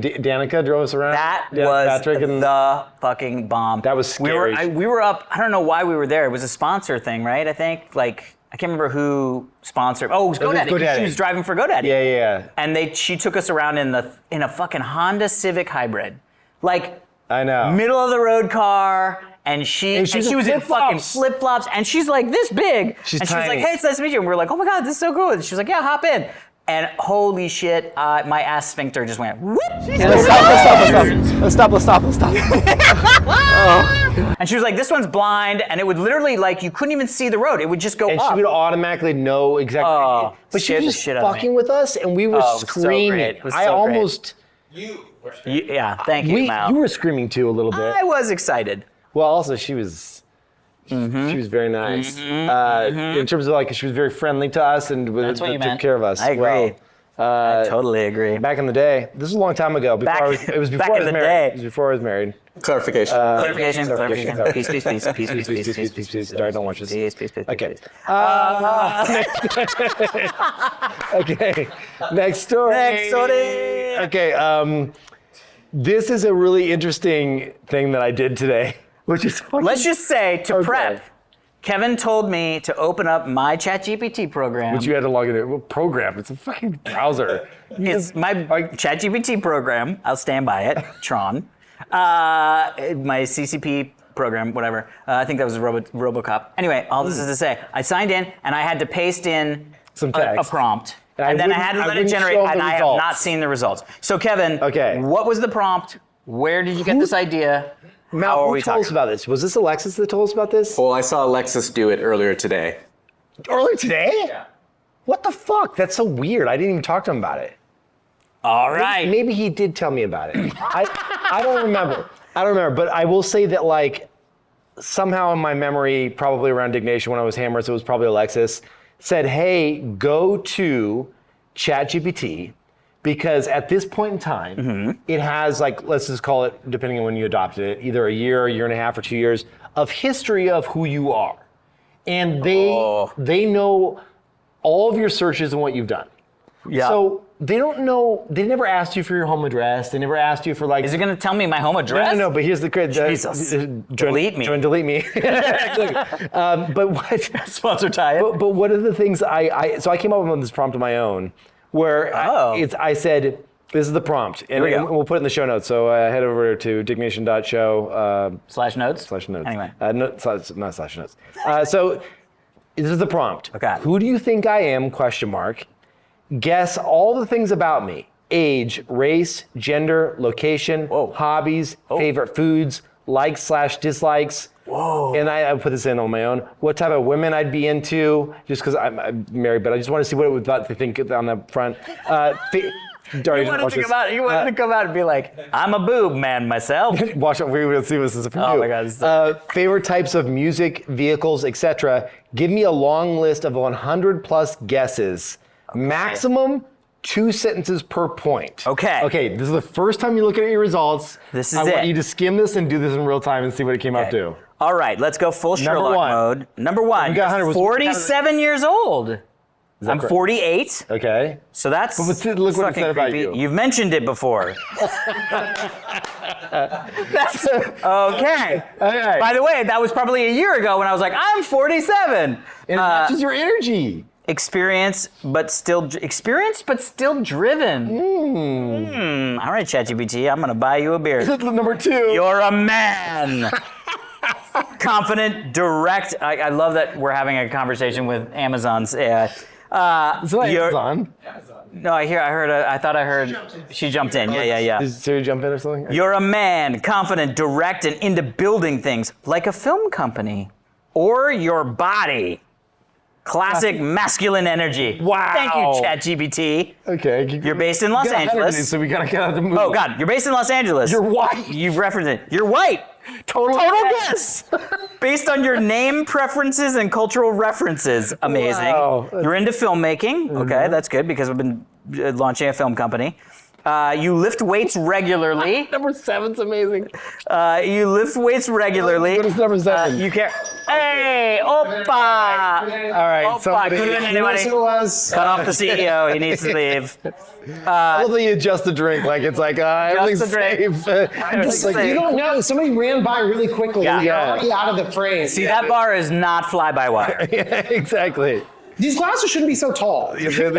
Danica drove us around? That Yeah, was Patrick and the fucking bomb. That was scary. We were up. I don't know why we were there. It was a sponsor thing, right? I think like I can't remember who sponsored. Oh, it was GoDaddy. GoDaddy. She was driving for GoDaddy. Yeah. And she took us around in a fucking Honda Civic hybrid, like I know. middle of the road car. And she was in was in fucking flip-flops. flip flops, and she's like this big. She's and she was like, tiny. "Hey, it's nice to meet you." And we were like, "Oh my god, this is so cool." And she was like, "Yeah, hop in." And holy shit, my ass sphincter just went. Whoop. Let's stop. And she was like, "This one's blind," and it would literally like you couldn't even see the road. It would just go And up. she would automatically know exactly. Oh, but she scared was the just shit out of me. fucking with us, and we were Oh, it was so screaming. great. It was I so great. almost. Yeah, thank you, Mal. You were screaming too a little bit. I was excited. Well, also she was. She was very nice. In terms of like, she was very friendly to us and That's what you took meant. care of us. I agree. Well. I totally agree. Back in the day, this was a long time ago. Before it was before back I in was the married. day. It was before I was married. Clarification. Clarification. Peace. Sorry, don't watch this. Peace. Okay. Okay. Next story. Okay. This is a really interesting thing that I did today, which is fucking. Let's just say to Okay. prep, Kevin told me to open up my ChatGPT program. Which you had to log into. Well, program. It's a fucking browser. It's my ChatGPT program. I'll stand by it. Tron. My CCP program, whatever. I think that was RoboCop. Anyway, all this is to say, I signed in and I had to paste in Some a text. prompt. And I And then I wouldn't- had to I let it wouldn't generate, show and the I have results. not seen the results. So Kevin, Okay. what was the prompt? Where did you get this idea? Matt, How are who we told us talking? about this? Was this Alexis that told us about this? Well, I saw Alexis do it earlier today. Earlier today? Yeah. What the fuck? That's so weird. I didn't even talk to him about it. All right. Maybe he did tell me about it. I don't remember. But I will say that like somehow in my memory, probably around Diggnation when I was hammered, so it was probably Alexis, said, hey, go to ChatGPT because at this point in time, it has like, let's just call it, depending on when you adopted it, either a year and a half, or 2 years of history of who you are. And they know all of your searches and what you've done. Yeah. So they don't know, they never asked you for your home address. They never asked you for like. Is it going to tell me my home address? No, but here's the crit. Jesus. Delete me. Delete me. But what? Sponsor tie it. But what are the things so I came up with this prompt of my own where I said, this is the prompt. And we go. we'll put it in the show notes. So head over to diggnation.show. /notes? Notes. Anyway. Not slash notes. So this is the prompt. Okay. Who do you think I am? ? Guess all the things about me. Age, race, gender, location, hobbies, favorite foods, likes/dislikes. Whoa. And I put this in on my own. What type of women I'd be into, just because I'm married, but I just want to see what it would think on the front. You wanted to come out and be like, I'm a boob man myself. Watch it. We're going to see what this is for you. Oh my God. Favorite types of music, vehicles, etc. Give me a long list of 100 plus guesses. Okay. Maximum 2 sentences per point. Okay. Okay, this is the first time you look at your results. This is I want it. you to skim this and do this in real time and see what it came out to. All right, let's go full Sherlock one. mode. Number one, We got 100. 47 years old. I'm 48. Okay. So that's But look what it fucking said about creepy. you. You've mentioned it before. Okay. By the way, that was probably a year ago when I was like, I'm 47. And it matches your energy. Experienced but still driven. All right, ChatGPT, I'm gonna buy you a beer. Number 2. You're a man. Confident, direct. I love that we're having a conversation with Amazon's AI. It's not Amazon. No, I thought I heard. She jumped in. Yeah. Did Siri jump in or something? You're a man, confident, direct, and into building things like a film company. Or your body. Classic masculine energy. Wow. Thank you, ChatGPT. Okay. You're based in Los Angeles. So we gotta get out of the movie. Oh, God. You're based in Los Angeles. You're white. You've referenced it. You're white. Total guess. Based on your name preferences and cultural references. Amazing. Wow. You're into filmmaking. Okay, that's good because I've been launching a film company. You lift weights regularly. Number 7's amazing. You lift weights regularly. What is number 7? You can't. Hey, Oppa! All right, Oppa, somebody. could have been anybody. Who was? Cut off the CEO. He needs to leave. I love that you adjust the drink. Like it's like everything's the drink. safe. Just like, You don't know. Somebody ran by really quickly. Yeah. And you're already out of the frame. see, that bar is not fly-by-wire. Yeah, exactly. These glasses shouldn't be so tall. It shouldn't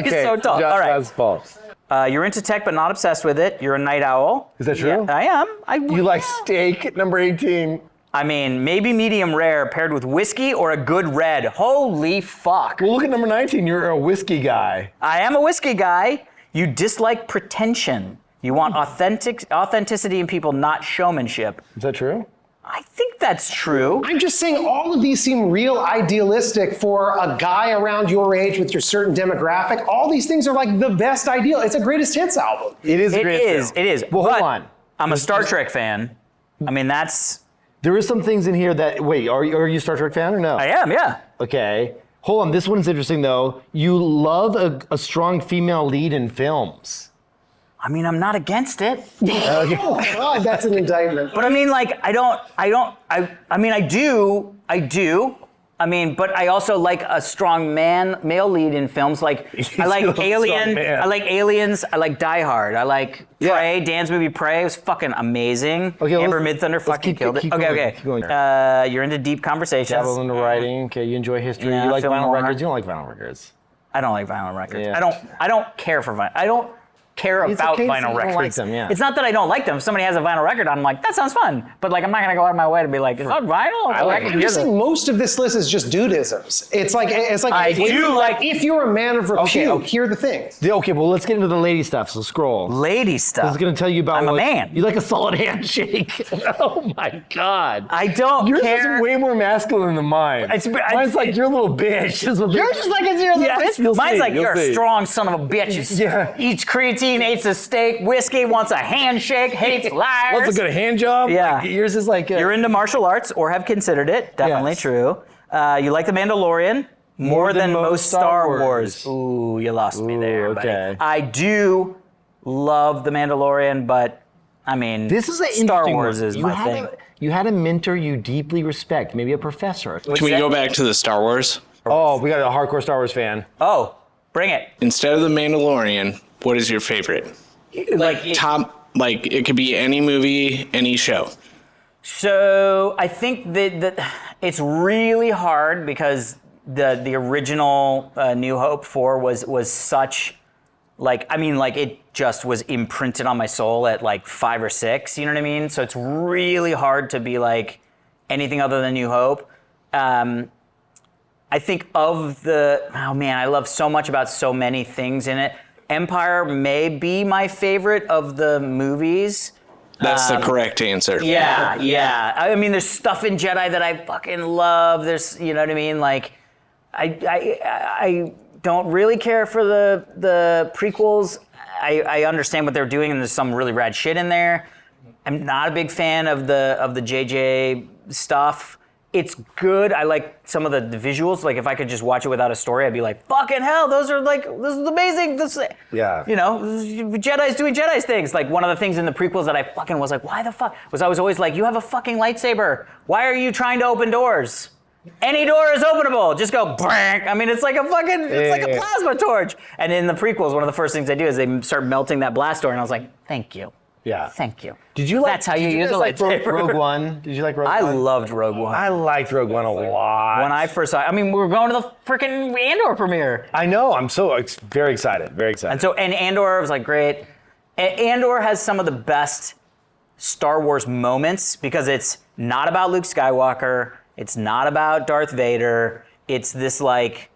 be so tall. Josh, All right. that's false. You're into tech, but not obsessed with it. You're a night owl. Is that true? Yeah, I am. You like steak, number 18. I mean, maybe medium rare paired with whiskey or a good red. Holy fuck. Well, look at number 19. You're a whiskey guy. I am a whiskey guy. You dislike pretension. You want authenticity in people, not showmanship. Is that true? I think that's true. I'm just saying all of these seem real idealistic for a guy around your age with your certain demographic. All these things are like the best ideal. It's a greatest hits album. It is. It is. Well, But hold on. I'm a Star Trek fan. I mean, that's. There is some things in here that. Wait, are you a Star Trek fan or no? I am, yeah. Okay. Hold on. This one's interesting though. You love a strong female lead in films. I mean, I'm not against it. Oh God, that's an indictment. But I mean, like, I mean, I do. I mean, but I also like a strong male lead in films. Like, I like Alien. I like Aliens. I like Die Hard. I like Prey. Dan's movie Prey was fucking amazing. Okay, Amber Midthunder fucking killed it. keep Okay. going. You're into deep conversations. Dabble into writing. Okay, you enjoy history. Yeah, you like film vinyl noir. records. You don't like vinyl records. I don't like vinyl records. Yeah. I don't care for vinyl. I don't care It's about okay if vinyl you don't records. like them, yeah. It's not that I don't like them. If somebody has a vinyl record, I'm like, that sounds fun. But like, I'm not gonna go out of my way to be like, is that vinyl? I'm just saying most of this list is just dudisms. It's like I do like- if you're a man of repute, Okay. here are the things. Okay, well, let's get into the lady stuff. So scroll. Lady stuff. I was going to tell you about. I'm a man. You like a solid handshake. Oh my God. I don't Yours care. is way more masculine than mine. Mine's like you're a little bitch. Yours is like a zero. Yes, you'll Mine's see, like you'll you're see. a strong son of a bitch. Yeah. Eats creatine, eats a steak, whiskey, wants a handshake, hates liars. What's a good hand job? Yeah. Like, yours is like. You're into martial arts or have considered it. Definitely Yes. true. You like The Mandalorian more than most Star Wars. Wars. Ooh, you lost me there, buddy. okay. I do love The Mandalorian, but I mean, This is an Star interesting Wars one. is You my had thing. You had a mentor you deeply respect, maybe a professor. Can we go back to the Star Wars? Oh, we got a hardcore Star Wars fan. Oh, bring it. Instead of The Mandalorian, what is your favorite? Like, it could be any movie, any show. So I think that it's really hard because the original New Hope 4 was such, like, I mean, like, it just was imprinted on my soul at like 5 or 6, you know what I mean? So it's really hard to be like anything other than New Hope. I think oh man, I love so much about so many things in it. Empire may be my favorite of the movies. That's the correct answer. Yeah. I mean, there's stuff in Jedi that I fucking love. There's, you know what I mean? Like, I don't really care for the prequels. I understand what they're doing, and there's some really rad shit in there. I'm not a big fan of the JJ stuff. It's good. I like some of the visuals. Like, if I could just watch it without a story, I'd be like, fucking hell, this is amazing. Yeah. You know, Jedi's doing Jedi's things. Like, one of the things in the prequels that I fucking was like, why the fuck? Was I was always like, you have a fucking lightsaber. Why are you trying to open doors? Any door is openable. Just go brank. I mean, it's like a fucking, it's like a plasma torch. And in the prequels, one of the first things they do is they start melting that blast door, and I was like, thank you. Yeah. Thank you. Did you like? That's how you use a lightsaber. Rogue One? Did you like Rogue One? I loved Rogue One. I liked Rogue One a lot. When I first saw it, I mean, we were going to the freaking Andor premiere. I know. I'm so very excited. Very excited. And Andor was like great. Andor has some of the best Star Wars moments because it's not about Luke Skywalker. It's not about Darth Vader. It's this like,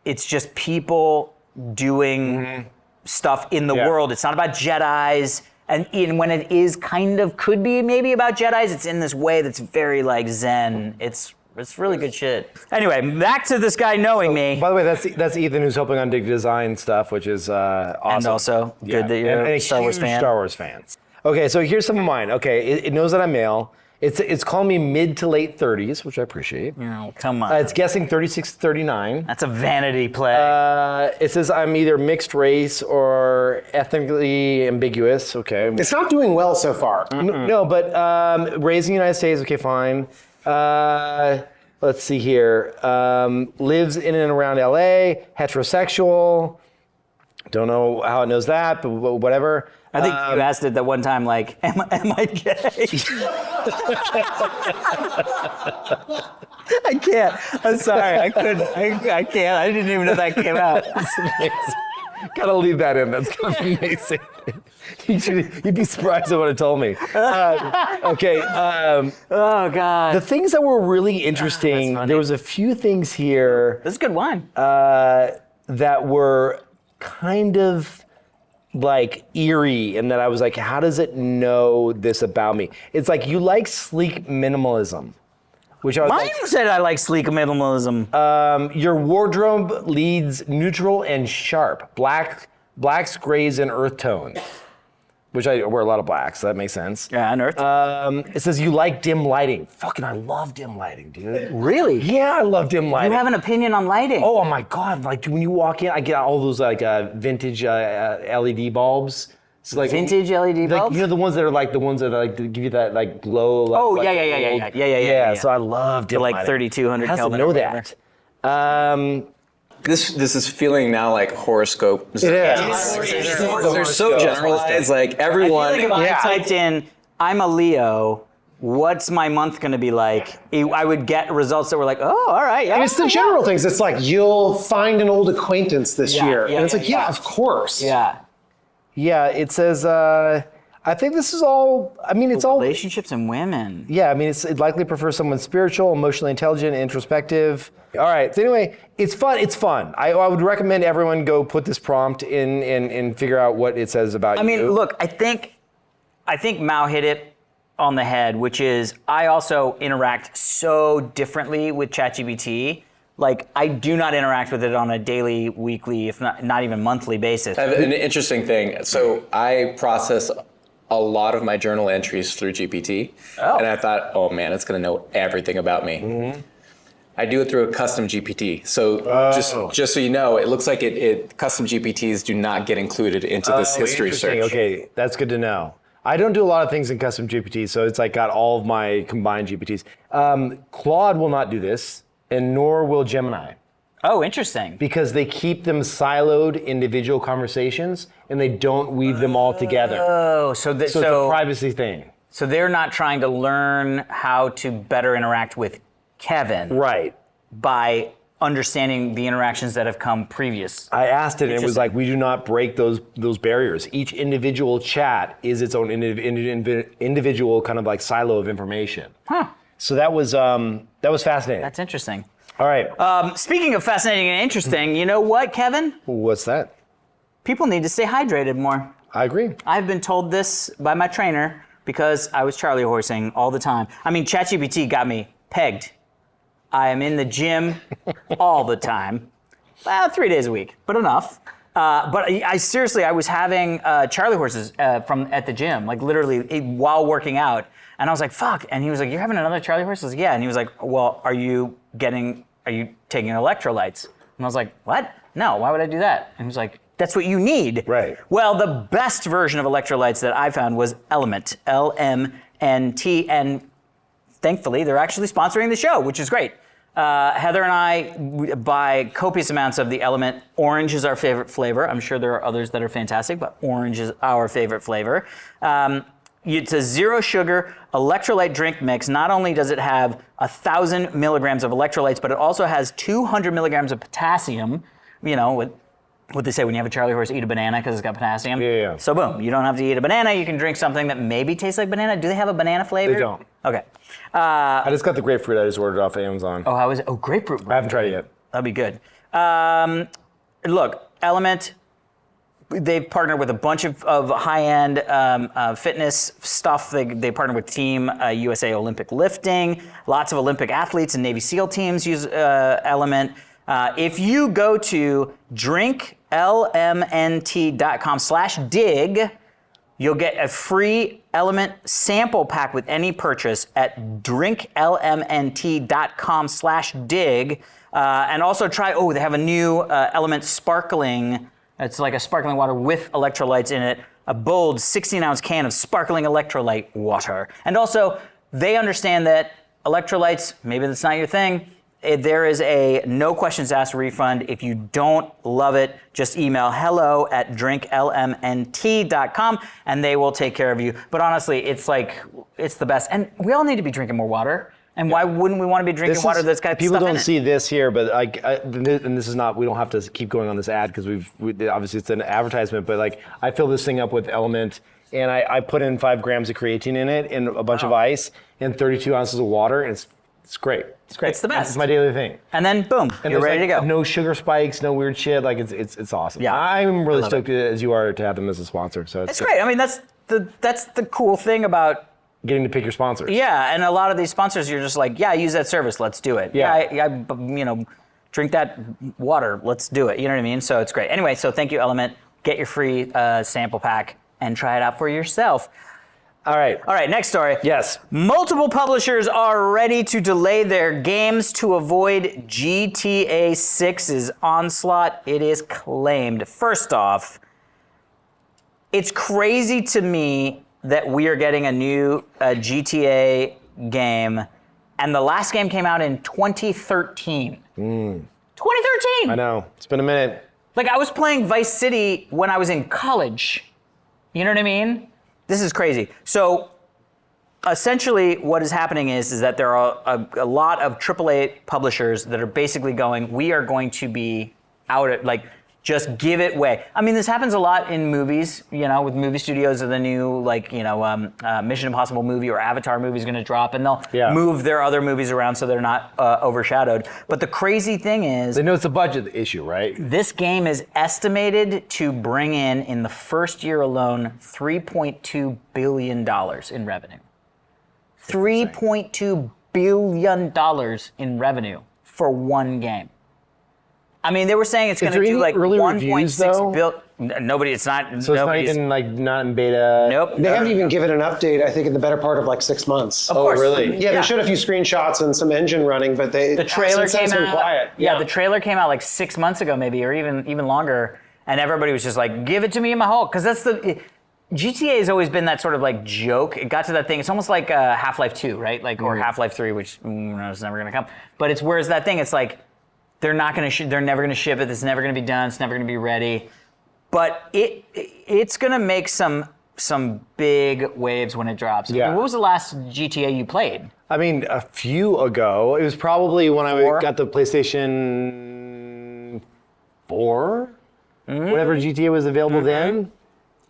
it's just people doing stuff in the world. It's not about Jedis. And when it is kind of could be maybe about Jedis, it's in this way that's very like Zen. It's really good shit. Anyway, back to this guy knowing me. By the way, that's Ethan who's helping on Digg Design stuff, which is awesome. And also good that you're a Star Wars fan. Star Wars fans. Okay, so here's some of mine. Okay, it knows that I'm male. It's calling me mid to late 30s, which I appreciate. Oh, come on. It's guessing 36 to 39. That's a vanity play. It says I'm either mixed race or ethnically ambiguous. Okay. It's not doing well so far. No, but raised in the United States. Okay, fine. Let's see here. Lives in and around LA. Heterosexual. Don't know how it knows that, but whatever. I think you asked it that one time, like, am I gay? I can't. I'm sorry. I couldn't. I can't. I didn't even know that came out. That's amazing. Gotta leave that in. That's kind of amazing. You'd be surprised at what it told me. Okay. Oh, God. The things that were really interesting, there was a few things here. This is good wine. That were kind of like eerie, and that I was like, how does it know this about me? It's like, you like sleek minimalism, which I was Mine said I like sleek minimalism. your wardrobe leads neutral and sharp, blacks, grays, and earth tones, which I wear a lot of blacks, so that makes sense. Yeah, and earth. It says you like dim lighting. Fucking, I love dim lighting, dude. Really? Yeah, I love dim lighting. You have an opinion on lighting. Oh my God, like when you walk in, I get all those like vintage LED bulbs. So like Vintage LED like, bulbs? you know, the ones that are like give you that like glow. Like, Oh, like yeah. gold. Yeah. So I love dim like lighting. 3,200 How does it Kelvin know or whatever. that? This is feeling now like horoscope. It is. They're so generalized. Like everyone. I feel like if I typed in, I'm a Leo, what's my month going to be like? I would get results that were like, oh, all right. Yeah, And it's the general things. It's like, you'll find an old acquaintance this year. yeah, And it's yeah, like, yeah, of course. Yeah. Yeah, it says. I think this is all. I mean, it's all. Relationships and women. Yeah, I mean, it likely prefers someone spiritual, emotionally intelligent, introspective. All right. So anyway, it's fun. It's fun. I would recommend everyone go put this prompt in and figure out what it says about you. I mean, look, I think Mao hit it on the head, which is I also interact so differently with ChatGPT. Like, I do not interact with it on a daily, weekly, if not even monthly basis. I have an interesting thing. So I process a lot of my journal entries through GPT, and I thought, oh man, it's going to know everything about me. Mm-hmm. I do it through a custom GPT. So just so you know, it looks like custom GPTs do not get included into this history search. Okay, that's good to know. I don't do a lot of things in custom GPT, so it's like got all of my combined GPTs. Claude will not do this, and nor will Gemini. Oh, interesting. Because they keep them siloed individual conversations, and they don't weave them all together. Oh, so it's a privacy thing. So they're not trying to learn how to better interact with Kevin. Right. By understanding the interactions that have come previous. I asked it, and it was like, we do not break those barriers. Each individual chat is its own individual kind of like silo of information. Huh. So that was fascinating. That's interesting. All right. Speaking of fascinating and interesting, you know what, Kevin? What's that? People need to stay hydrated more. I agree. I've been told this by my trainer because I was Charlie horsing all the time. I mean, ChatGPT got me pegged. I am in the gym all the time. Well, 3 days a week, but enough. But I seriously, I was having Charlie horses at the gym, like literally while working out. And I was like, fuck. And he was like, you're having another Charlie horse? I was like, yeah. And he was like, well, are you taking electrolytes? And I was like, what? No, why would I do that? And he was like, that's what you need. Right. Well, the best version of electrolytes that I found was LMNT, LMNT. And thankfully, they're actually sponsoring the show, which is great. Heather and I buy copious amounts of the LMNT. Orange is our favorite flavor. I'm sure there are others that are fantastic, but orange is our favorite flavor. It's a 0 sugar electrolyte drink mix. Not only does it have 1,000 milligrams of electrolytes, but it also has 200 milligrams of potassium. You know, what they say when you have a Charlie horse, eat a banana because it's got potassium. Yeah. So boom, you don't have to eat a banana. You can drink something that maybe tastes like banana. Do they have a banana flavor? They don't. Okay. I just got the grapefruit. I just ordered off Amazon. Oh, how is it? Oh, grapefruit. I haven't tried it yet. That'd be good. Look, LMNT, they've partnered with a bunch of high-end fitness stuff. They partnered with Team USA Olympic Lifting. Lots of Olympic athletes and Navy SEAL teams use LMNT. If you go to drinklmnt.com/dig, you'll get a free LMNT sample pack with any purchase at drinklmnt.com/dig. And also try, they have a new LMNT sparkling. It's like a sparkling water with electrolytes in it. A bold 16-ounce can of sparkling electrolyte water. And also, they understand that electrolytes, maybe that's not your thing. There is a no questions asked refund. If you don't love it, just email hello@drinklmnt.com and they will take care of you. But honestly, it's the best. And we all need to be drinking more water. And why wouldn't we want to be drinking water that's got people stuff in don't it? see this here, but and this is not. We don't have to keep going on this ad because obviously it's an advertisement. But I fill this thing up with LMNT, and I put in 5 grams of creatine in it, and a bunch of ice, and 32 ounces of water, and it's great. It's great. It's the best. It's my daily thing. And then boom, And you're ready to go. No sugar spikes, no weird shit. It's awesome. Yeah. I'm really stoked as you are to have them as a sponsor. So It's great. I mean, that's the cool thing about getting to pick your sponsors. Yeah, and a lot of these sponsors, you're just like, yeah, use that service, let's do it. Yeah. Drink that water, let's do it. You know what I mean? So it's great. Anyway, so thank you, LMNT. Get your free sample pack and try it out for yourself. All right, next story. Yes. Multiple publishers are ready to delay their games to avoid GTA 6's onslaught, it is claimed. First off, it's crazy to me that we are getting a new GTA game, and the last game came out in 2013. 2013! I know. It's been a minute. I was playing Vice City when I was in college. You know what I mean? This is crazy. So, essentially, what is happening is that there are a lot of AAA publishers that are basically going, we are going to be out at, just give it away. I mean, this happens a lot in movies, with movie studios of the new, Mission Impossible movie or Avatar movie is going to drop, and they'll move their other movies around so they're not overshadowed. But the crazy thing is, they know it's a budget issue, right? This game is estimated to bring in the first year alone, $3.2 billion in revenue. $3.2 billion in revenue for one game. I mean, they were saying it's going to do early reviews, though? 1.6 billion. Nobody, it's not. So it's not even not in beta. Nope. They haven't even given an update, I think, in the better part of 6 months. Of course. Really? Yeah, they showed a few screenshots and some engine running, but The trailer since came then it's been out. quiet. Yeah, the trailer came out 6 months ago, maybe, or even longer, and everybody was just like, "Give it to me in my Hulk," because that's the. GTA has always been that sort of joke. It got to that thing. It's almost like Half-Life 2, right? Or Half-Life 3, which is never going to come. But it's where's that thing? It's they're not going to. They're never going to ship it. It's never going to be done. It's never going to be ready. But it's going to make some big waves when it drops. Yeah. I mean, what was the last GTA you played? I mean, a few ago. It was probably when I got the PlayStation 4, whenever GTA was available then.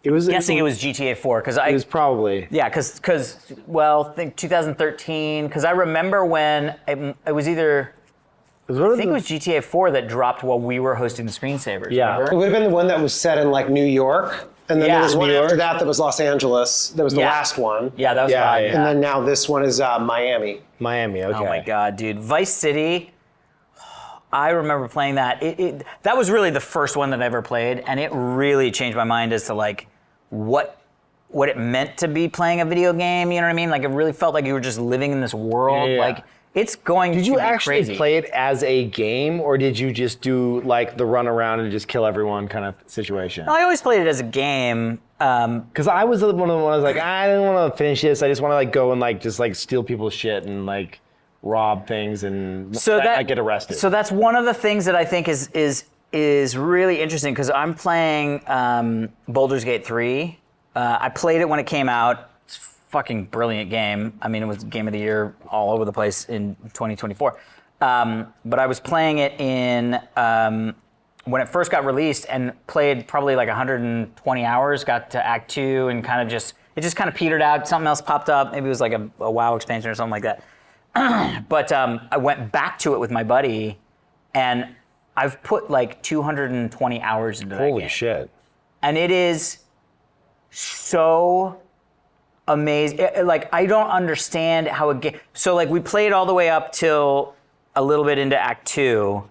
It was Guessing it was GTA 4 because It was probably. Yeah, because I think 2013. Because I remember when it was either. I think it was GTA 4 that dropped while we were hosting the screensavers. Yeah. Remember? It would have been the one that was set in New York, and then there was one after that was Los Angeles. That was the last one. Yeah, that was Yeah, fun. yeah. And then now this one is Miami. Miami, okay. Oh my God, dude. Vice City, I remember playing that. That was really the first one that I ever played, and it really changed my mind as to what it meant to be playing a video game, you know what I mean? It really felt like you were just living in this world. Yeah. It's going to be crazy. Did you actually play it as a game, or did you just do the run around and just kill everyone kind of situation? No, I always played it as a game. Because I was one of the ones I didn't want to finish this. I just want to go and just steal people's shit and rob things and that get arrested. So that's one of the things that I think is really interesting because I'm playing Baldur's Gate 3. I played it when it came out. It's a fucking brilliant game. I mean, it was Game of the Year all over the place in 2024. But I was playing it in when it first got released and played probably like 120 hours, got to Act 2 and it just kind of petered out. Something else popped up. Maybe it was like a WoW expansion or something like that. But I went back to it with my buddy and I've put like 220 hours into that game. Holy shit. And it is so amazing. Like, I don't understand how a game... So, like, we played all the way up till a little bit into Act 2,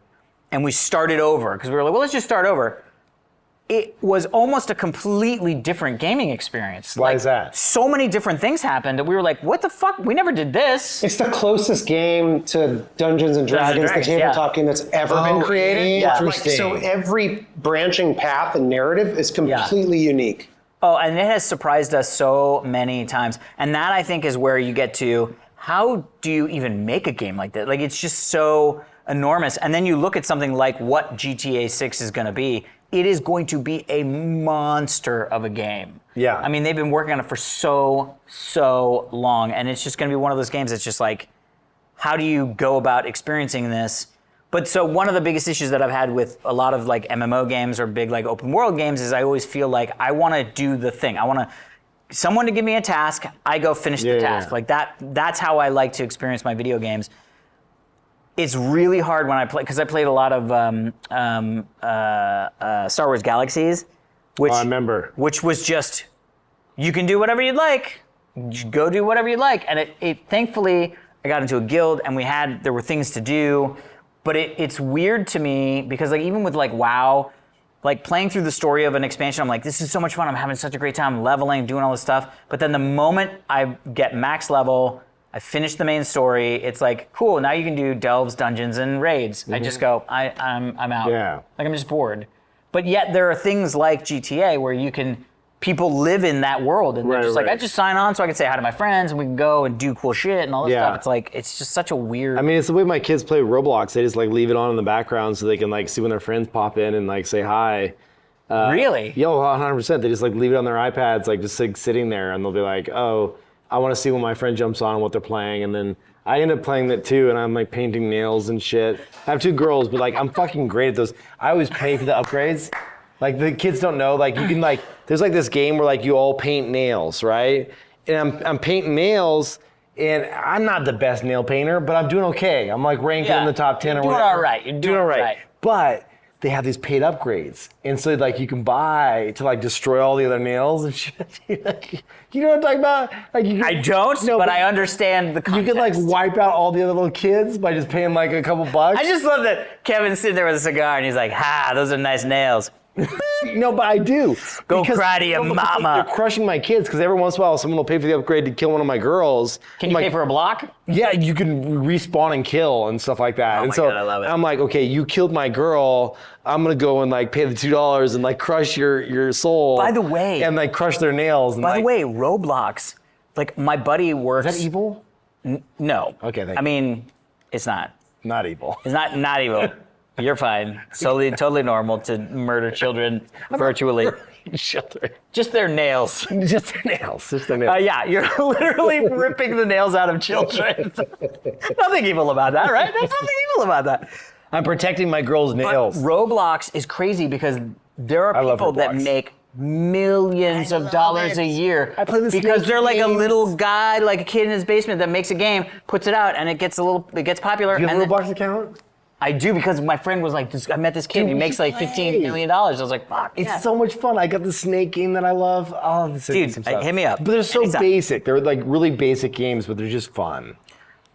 and we started over, because we were like, well, let's just start over. It was almost a completely different gaming experience. Why is that? So many different things happened, and we were like, what the fuck? We never did this. It's the closest game to Dungeons and Dragons, the tabletop game that's ever been created. Interesting. So every branching path and narrative is completely unique. Oh, and it has surprised us so many times. And that, I think, is where you get to, how do you even make a game like that? Like, it's just so enormous. And then you look at something like what GTA 6 is going to be. It is going to be a monster of a game. Yeah. I mean, they've been working on it for so long. And it's just going to be one of those games that's just like, how do you go about experiencing this? But so one of the biggest issues that I've had with a lot of like MMO games or big like open world games is I always feel like I want to do the thing. I want someone to give me a task, I go finish the task. Like that's how I like to experience my video games. It's really hard when I play, because I played a lot of Star Wars Galaxies, which I remember. Which was just, you can do whatever you'd like, go do whatever you'd like. And it thankfully, I got into a guild and there were things to do. But it's weird to me because like even with like WoW, like playing through the story of an expansion, I'm like, this is so much fun. I'm having such a great time leveling, doing all this stuff. But then the moment I get max level, I finish the main story, it's like, cool, now you can do delves, dungeons, and raids. I just go, I'm out. Yeah. Like I'm just bored. But yet there are things like GTA where people live in that world and they're just like, I just sign on so I can say hi to my friends and we can go and do cool shit and all this stuff. It's like, it's just such a weird... I mean, it's the way my kids play Roblox. They just like leave it on in the background so they can like see when their friends pop in and like say hi. Really? Yo, 100%. They just like leave it on their iPads, like just like sitting there and they'll be like, oh, I want to see when my friend jumps on and what they're playing. And then I end up playing that too and I'm like painting nails and shit. I have 2 girls, but like I'm fucking great at those. I always pay for the upgrades. Like the kids don't know, like you can like, there's like this game where like you all paint nails, right? And I'm painting nails and I'm not the best nail painter, but I'm doing okay. I'm like ranking in the top 10 or whatever. You're doing all right. But they have these paid upgrades. And so like you can buy to like destroy all the other nails and shit. You know what I'm talking about? Like I don't, but I understand the context. You can like wipe out all the other little kids by just paying like a couple bucks. I just love that Kevin's sitting there with a cigar and he's like, those are nice nails. No, but I do. Go cry to your mama. You're crushing my kids because every once in a while someone will pay for the upgrade to kill one of my girls. Can you pay for a block? Yeah, you can respawn and kill and stuff like that. Oh my God, I love it. I'm like, okay, you killed my girl. I'm gonna go and like pay the $2 and like crush your soul. By the way, and like crush their nails. And by the way, Roblox, like my buddy works. Is that evil? No. Okay, thank you. I mean, it's not. Not evil. It's not evil. You're fine. Totally normal to murder children virtually. Children. Just their nails. Just their nails. Just their nails. Yeah, you're literally ripping the nails out of children. Nothing evil about that, right? There's nothing evil about that. I'm protecting my girl's nails. But Roblox is crazy because there are people that make millions of dollars a year because they're like a little guy, like a kid in his basement that makes a game, puts it out, and it gets popular. Do you have a Roblox account? I do, because my friend was like, I met this kid, and he makes like $15 million. I was like, fuck, it's so much fun. I got the snake game that I love. Oh, dude, hit me up. But they're so basic. They're like really basic games, but they're just fun.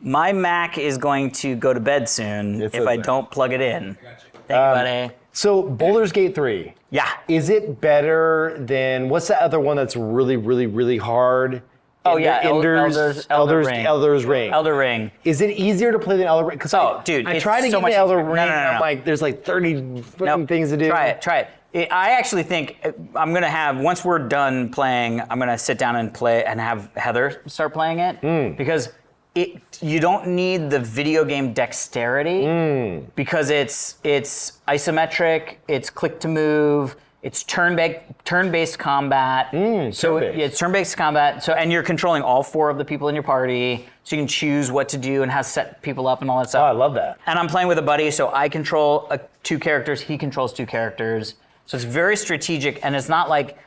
My Mac is going to go to bed soon if I don't plug it in. Thank you, buddy. So Baldur's Gate 3. Yeah. Is it better than, what's the other one that's really, really, really hard? Oh yeah, Elder Ring. Elder Ring. Is it easier to play than Elder Ring? Because I tried to get the Elder Ring. No. I'm like, there's like 30 things to do. Try it. I actually think I'm gonna have, once we're done playing, I'm gonna sit down and play and have Heather start playing it because you don't need the video game dexterity because it's isometric, it's click to move, it's turn-based combat. So it's turn-based combat. So and you're controlling all 4 of the people in your party, so you can choose what to do and how to set people up and all that stuff. Oh, I love that. And I'm playing with a buddy, so I control 2 characters, he controls 2 characters. So it's very strategic, and it's not like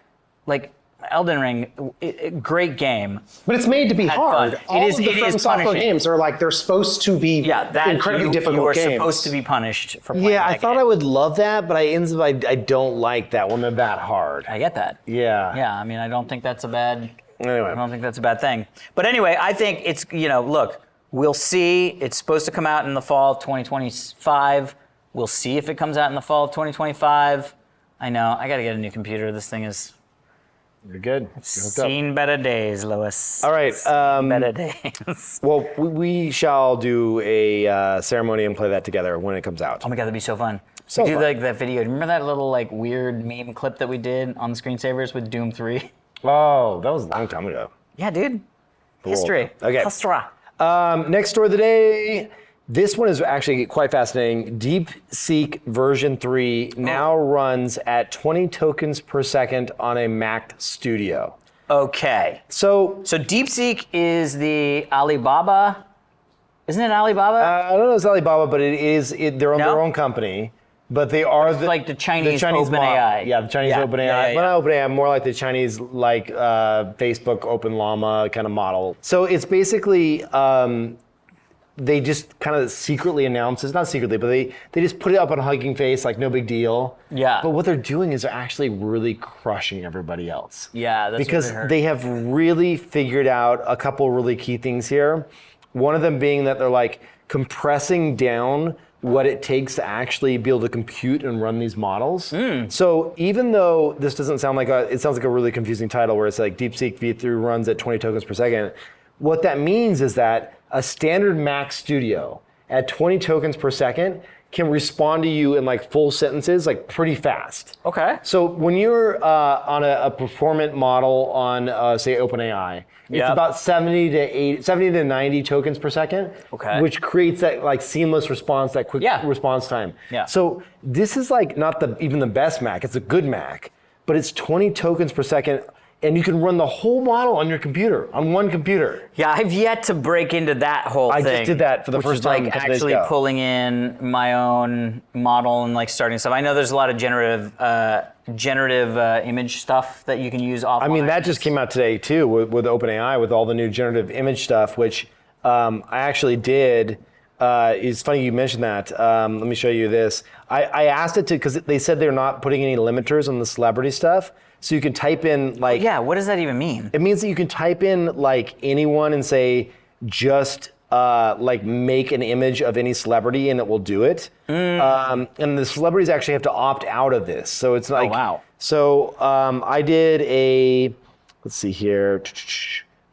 Elden Ring, great game. But it's made to be hard. Fun. All It is- of the it From is Software punishing. games are like, they're supposed to be incredibly difficult you are games. supposed to be punished for playing Yeah, I that thought game. I would love that, but I don't like that when they're that hard. I get that. Yeah. Yeah, I mean, I don't think that's a bad. Anyway. I don't think that's a bad thing. But anyway, I think it's look, we'll see. It's supposed to come out in the fall of 2025. We'll see if it comes out in the fall of 2025. I know. I got to get a new computer. This thing is. You're good. Seen better days, Louis. All right. Better days. Well, we shall do a ceremony and play that together when it comes out. Oh my god, that'd be so fun. So do fun. like that video. Remember that little like weird meme clip that we did on Screensavers with Doom 3? Oh, that was a long time ago. Yeah, dude. History. Okay. History. Next story of the day. This one is actually quite fascinating. DeepSeek version 3 now runs at 20 tokens per second on a Mac Studio. Okay. So DeepSeek is the Alibaba. Isn't it Alibaba? I don't know if it's Alibaba, but they're on No? their own company. But they are like the Chinese model. OpenAI. Yeah, the Chinese Yeah, OpenAI. yeah, yeah. Well, not OpenAI, more like the Chinese Facebook Open Llama kind of model. So it's basically they just kind of secretly announced, it's not secretly, but they just put it up on Hugging Face like no big deal. Yeah. But what they're doing is they're actually really crushing everybody else. Yeah, that's because what I heard. they have really figured out a couple really key things here. One of them being that they're like compressing down what it takes to actually be able to compute and run these models. So even though this doesn't sound like it sounds like a really confusing title where it's like DeepSeek V3 runs at 20 tokens per second, what that means is that a standard Mac Studio at 20 tokens per second can respond to you in like full sentences, like pretty fast. Okay. So when you're on a performant model on, say, OpenAI, it's Yep. about 70 to 90 tokens per second, Okay. which creates that like seamless response, that quick Yeah. response time. Yeah. So this is like not even the best Mac, it's a good Mac, but it's 20 tokens per second, and you can run the whole model on your computer, on one computer. Yeah, I've yet to break into that whole thing. I just did that for the which first is time a like couple days actually ago. pulling in my own model and like starting stuff. I know there's a lot of generative image stuff that you can use offline. I mean, that just came out today too with OpenAI, with all the new generative image stuff, which I actually did. It's funny you mentioned that. Let me show you this. I asked it to, because they said they're not putting any limiters on the celebrity stuff. So you can type in like... Yeah, what does that even mean? It means that you can type in like anyone and say, just like make an image of any celebrity and it will do it. And the celebrities actually have to opt out of this. So it's like... Oh, wow. So I did a... Let's see here.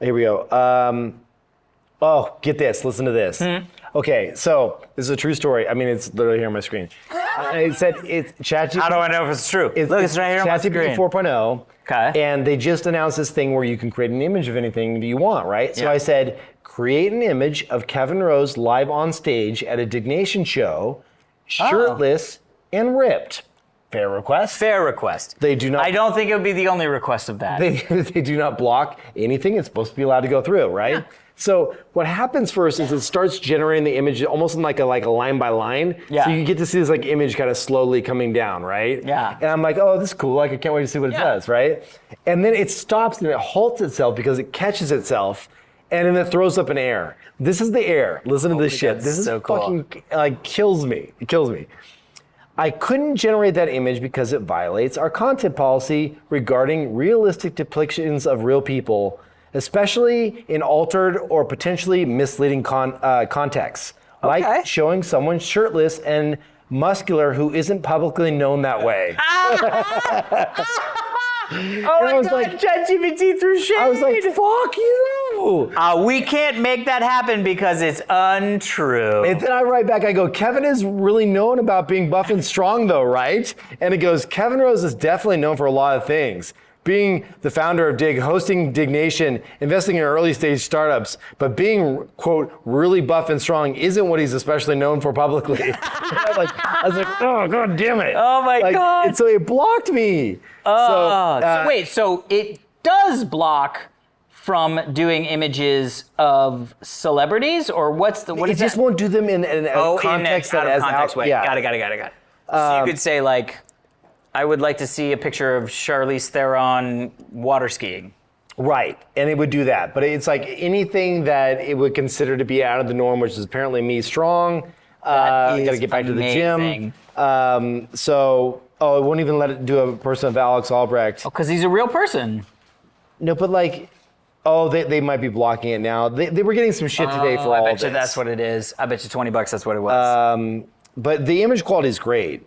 Here we go. Oh, get this. Listen to this. Okay, so this is a true story. I mean, it's literally here on my screen. It said it's ChatGPT. How do I know if it's true? Look, it's right here on my screen. ChatGPT 4.0. Okay. And they just announced this thing where you can create an image of anything that you want, right? So Yeah. I said, create an image of Kevin Rose live on stage at a Diggnation show, shirtless and ripped. Fair request. Fair request. They do not. I don't think it would be the only request of that. They do not block anything. It's supposed to be allowed to go through, right? Yeah. So what happens first is it starts generating the image almost in like a line by line. Yeah. So you get to see this like image kind of slowly coming down, right? Yeah. And I'm like, oh, this is cool. Like I can't wait to see what it does, right? And then it stops and it halts itself because it catches itself, and then it throws up an error. This is the error. Listen to this shit. that's This is so cool. fucking like kills me. It kills me. I couldn't generate that image because it violates our content policy regarding realistic depictions of real people, especially in altered or potentially misleading contexts, Okay. like showing someone shirtless and muscular who isn't publicly known that way. Oh my I was God, like- ChatGPT threw shade. I was like, fuck you! We can't make that happen because it's untrue. And then I write back, I go, Kevin is really known about being buff and strong though, right? And it goes, Kevin Rose is definitely known for a lot of things. being the founder of Digg, hosting Diggnation, investing in early stage startups, but being, quote, really buff and strong isn't what he's especially known for publicly. I was like, oh, God damn it. Oh my God. And so it blocked me. So it does block from doing images of celebrities, or what is it just that? won't do them in a context out that of context way. Yeah. Got it. So you could say like, I would like to see a picture of Charlize Theron water skiing. Right, and it would do that. But it's like anything that it would consider to be out of the norm, which is apparently me strong. Got to get back to the gym. It won't even let it do a person of Alex Albrecht. Oh, because he's a real person. No, but like, they might be blocking it now. They were getting some shit today for all I this. bet you that's what it is. I bet you $20 that's what it was. But the image quality is great.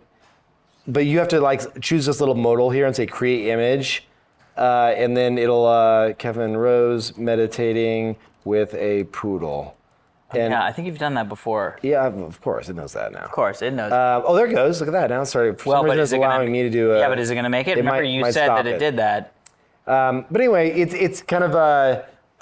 But you have to like choose this little modal here and say create image. And then it'll, Kevin Rose meditating with a poodle. And yeah, I think you've done that before. Yeah, of course, it knows that now. Of course, it knows. There it goes. Look at that. Now it's starting. For some reason, it's allowing me to do. Yeah, but is it going to make it? Remember, you said that it did that. But anyway, it's kind of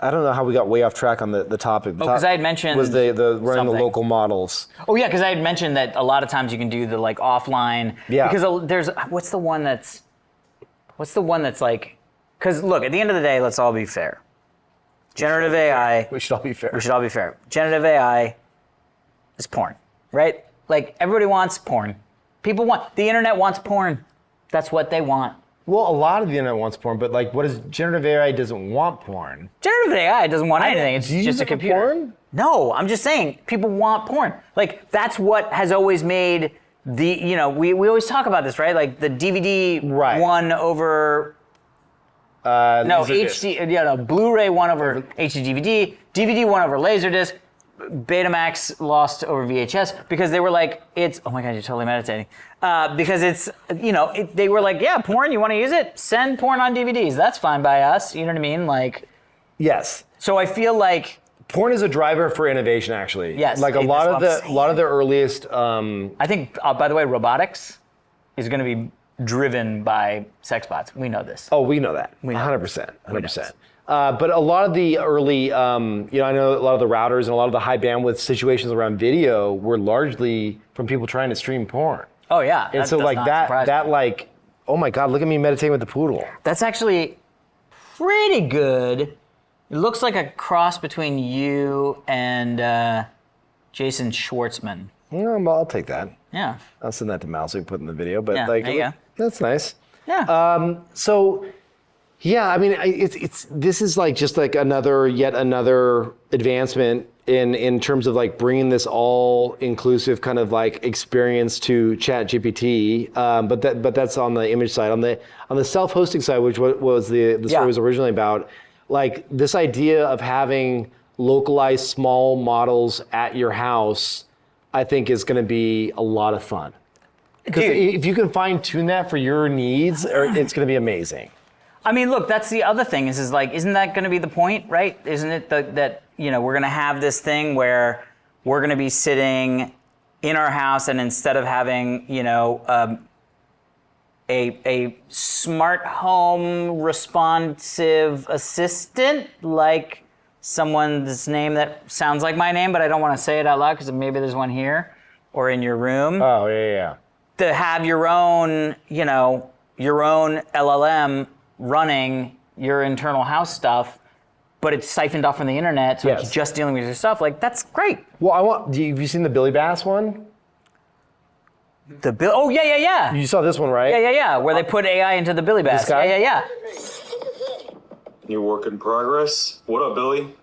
I don't know how we got way off track on the topic. Because I had mentioned was the running the local models. Oh yeah, because I had mentioned that a lot of times you can do the like offline. Yeah. Because there's what's the one that's like, because look, at the end of the day, let's all be fair. Generative AI. We should all be fair. Generative AI is porn, right? Like everybody wants porn. The internet wants porn. That's what they want. Well, a lot of the internet wants porn, but like, what is generative AI doesn't want porn? Generative AI doesn't want anything. It's just a computer. Porn? No, I'm just saying people want porn. Like that's what has always made we always talk about this, right? Like the DVD won over Blu-ray won over HD DVD, DVD won over Laserdisc, Betamax lost over VHS because they were like, oh my God, you're totally meditating. Because it's, they were like, yeah, porn, you want to use it? Send porn on DVDs. That's fine by us. You know what I mean? Like, yes. So I feel like porn is a driver for innovation, actually. Yes. Like a lot of the earliest. I think, by the way, robotics is going to be driven by sex bots. We know this. Oh, we know that. 100%. 100%. But a lot of the early, I know a lot of the routers and a lot of the high bandwidth situations around video were largely from people trying to stream porn. Oh yeah. And so like that like, oh my God, look at me meditating with the poodle. That's actually pretty good. It looks like a cross between you and Jason Schwartzman. Yeah, well, I'll take that. Yeah. I'll send that to Mal so we can put in the video. But there you go. That's nice. Yeah. Yeah, I mean, this is like just like yet another advancement in terms of like bringing this all inclusive kind of like experience to ChatGPT. But that's on the image side. On the self-hosting side, which was the story was originally about, like this idea of having localized small models at your house, I think is going to be a lot of fun. Because if you can fine tune that for your needs, it's going to be amazing. I mean, look, that's the other thing is like, isn't that going to be the point, right? Isn't it that we're going to have this thing where we're going to be sitting in our house and instead of having, a smart home responsive assistant, like someone's name that sounds like my name, but I don't want to say it out loud because maybe there's one here or in your room. Oh, yeah. To have your own LLM running your internal house stuff, but it's siphoned off from the internet, so it's just dealing with your stuff. Like, that's great. Well, have you seen the Billy Bass one? Oh, yeah. You saw this one, right? Yeah. Where they put AI into the Billy Bass. This guy? Yeah. New work in progress. What up, Billy?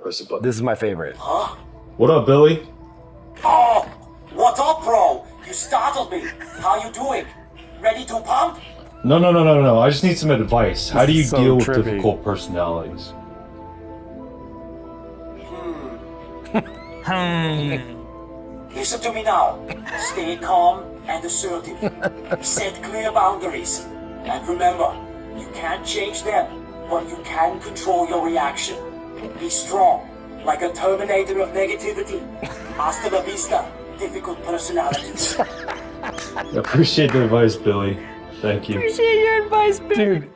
This is my favorite. Huh? What up, Billy? Oh, what up, bro? You startled me. How you doing? Ready to pump? No. I just need some advice. How do you deal with difficult personalities? Listen to me now. Stay calm and assertive. Set clear boundaries. And remember, you can't change them, but you can control your reaction. Be strong, like a Terminator of negativity. Hasta la vista, difficult personalities. I appreciate the advice, Billy. Thank you. Appreciate your advice, Dude,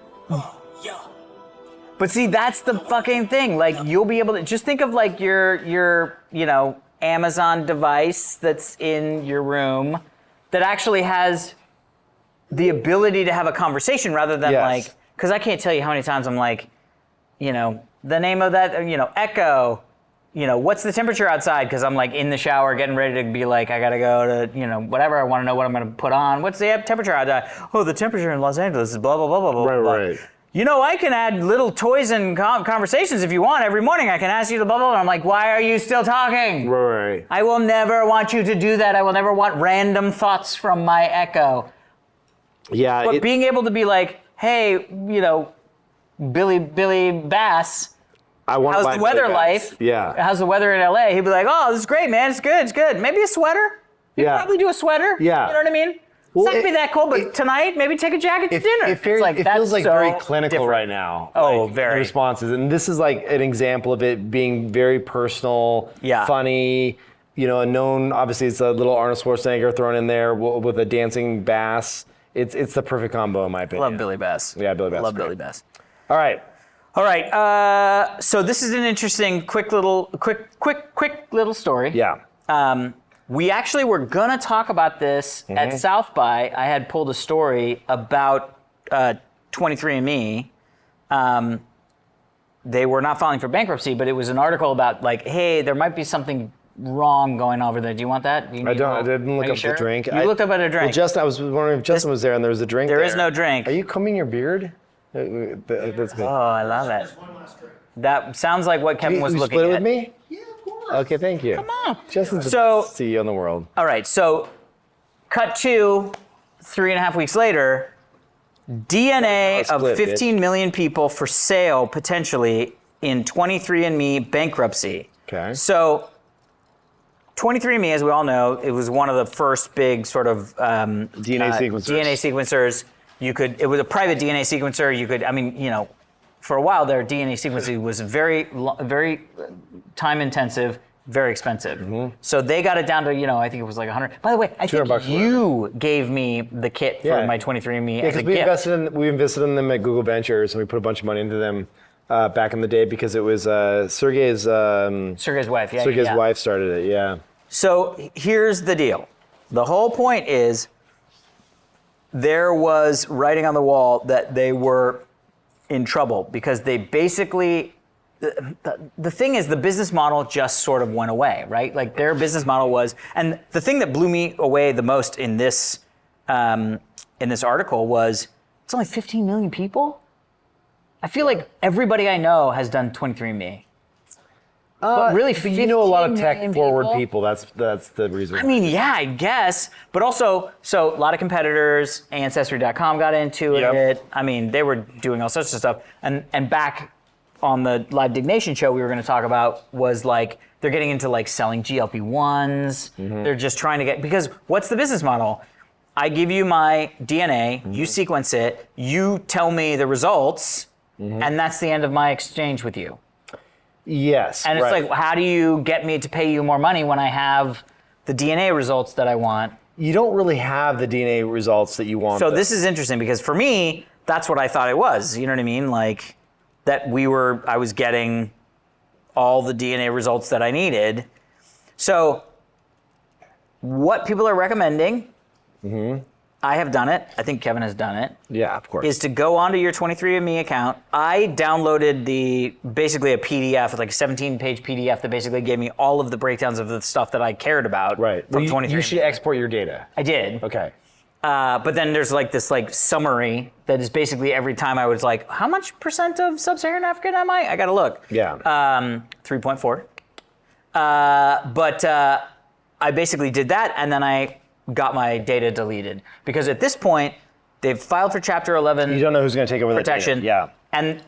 But see, that's the fucking thing. Like, you'll be able to just think of like your Amazon device that's in your room that actually has the ability to have a conversation rather than like, because I can't tell you how many times I'm like, the name of that, Echo, what's the temperature outside? Because I'm like in the shower getting ready to be like, I gotta go to, whatever, I wanna know what I'm gonna put on. What's the temperature outside? Oh, the temperature in Los Angeles is blah, blah, blah, blah, blah. Right. I can add little toys and conversations if you want. Every morning I can ask you to blah, blah, blah. I'm like, why are you still talking? Right. I will never want you to do that. I will never want random thoughts from my Echo. Yeah. But being able to be like, hey, Billy Bass, how's the weather life? Yeah. How's the weather in LA? He'd be like, oh, this is great, man. It's good. Maybe a sweater. You'd probably do a sweater. Yeah. You know what I mean? It's not gonna be that cold, but tonight, maybe take a jacket to dinner. It feels like very clinical different. right now. Oh, like, very. The responses. And this is like an example of it being very personal, funny, unknown. Obviously, it's a little Arnold Schwarzenegger thrown in there with a dancing bass. It's the perfect combo, in my opinion. Love Billy Bass. Yeah, Billy Bass. Love Billy Bass. All right. So this is an interesting, quick little story. Yeah. We actually were gonna talk about this at South by. I had pulled a story about 23andMe. They were not filing for bankruptcy, but it was an article about like, hey, there might be something wrong going over there. Do you want that? I didn't look up the drink. You looked up at a drink. Well, I was wondering if Justin was there and there was a drink There is no drink. Are you combing your beard? That's me. Oh, I love it. That sounds like what Kevin was looking at. You split it with me? Yeah, of course. Okay, thank you. Come on. Justin's the best CEO in the world. All right, so cut to 3.5 weeks later, DNA of 15 million people for sale potentially in 23andMe bankruptcy. Okay. So 23andMe, as we all know, it was one of the first big sort of DNA sequencers. It was a private DNA sequencer. For a while there, DNA sequencing was very time intensive, very expensive. So they got it down to, I think it was like 100. By the way, I think you gave me the kit for my 23andMe as a gift. We invested in them at Google Ventures, and we put a bunch of money into them back in the day because it was Sergey's wife. Sergey's wife started it. Yeah. So here's the deal. The whole point is there was writing on the wall that they were in trouble because they basically, the thing is the business model just sort of went away, right? Like their business model was, and the thing that blew me away the most in this article was it's only 15 million people. I feel like everybody I know has done 23andMe. But really, a lot of tech-forward people. That's the reason. I mean, yeah, I guess. But also, so a lot of competitors, Ancestry.com got into it. I mean, they were doing all sorts of stuff. And back on the live Diggnation show we were going to talk about was like, they're getting into like selling GLP-1s. They're just trying to get, because what's the business model? I give you my DNA, you sequence it, you tell me the results, and that's the end of my exchange with you. Yes. And it's like, how do you get me to pay you more money when I have the DNA results that I want? You don't really have the DNA results that you want. So this is interesting because for me, that's what I thought it was. You know what I mean? Like that I was getting all the DNA results that I needed. So what people are recommending, I have done it. I think Kevin has done it. Yeah, of course. Is to go onto your 23andMe account. I downloaded basically a PDF, like a 17-page PDF that basically gave me all of the breakdowns of the stuff that I cared about. Right. From 23andMe. You should export your data. I did. Okay. But then there's like this like summary that is basically every time I was like, how much % of sub-Saharan African am I? I gotta look. Yeah. 3.4. But I basically did that, and then I got my data deleted because at this point they've filed for Chapter 11. You don't know who's going to take over protection. The data. Yeah. And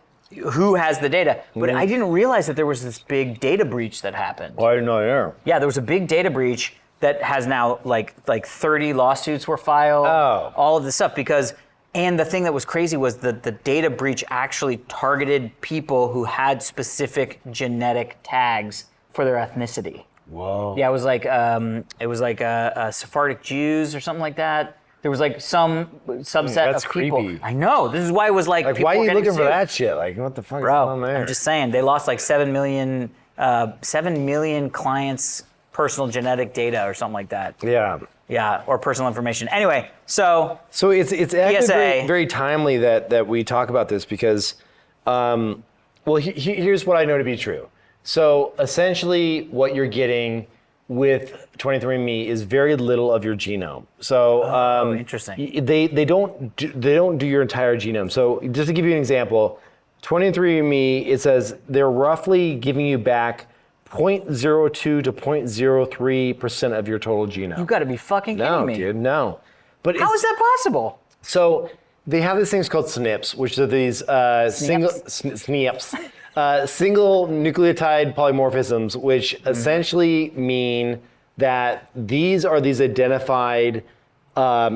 who has the data? But I didn't realize that there was this big data breach that happened. Well, I didn't know there. Yeah, there was a big data breach that has now like 30 lawsuits were filed. Oh. All of this stuff and the thing that was crazy was that the data breach actually targeted people who had specific genetic tags for their ethnicity. Whoa. Yeah, it was like Sephardic Jews or something like that, There was like some subset That's of people. creepy. I know. This is why it was like. Like, people why are were you getting looking for sued. that shit? Like, what the fuck is Bro, going on there? I'm just saying they lost like 7 million clients' personal genetic data or something like that. Yeah. Yeah, or personal information. Anyway, so it's actually PSA. very, very timely that we talk about this because, here's what I know to be true. So essentially, what you're getting with 23andMe is very little of your genome. So interesting. They don't do your entire genome. So just to give you an example, 23andMe, it says they're roughly giving you back 0.02 to 0.03% of your total genome. You got to be fucking kidding me. No, dude, no. But How is that possible? So they have these things called SNPs, which are these single nucleotide polymorphisms, which essentially mean that these are these identified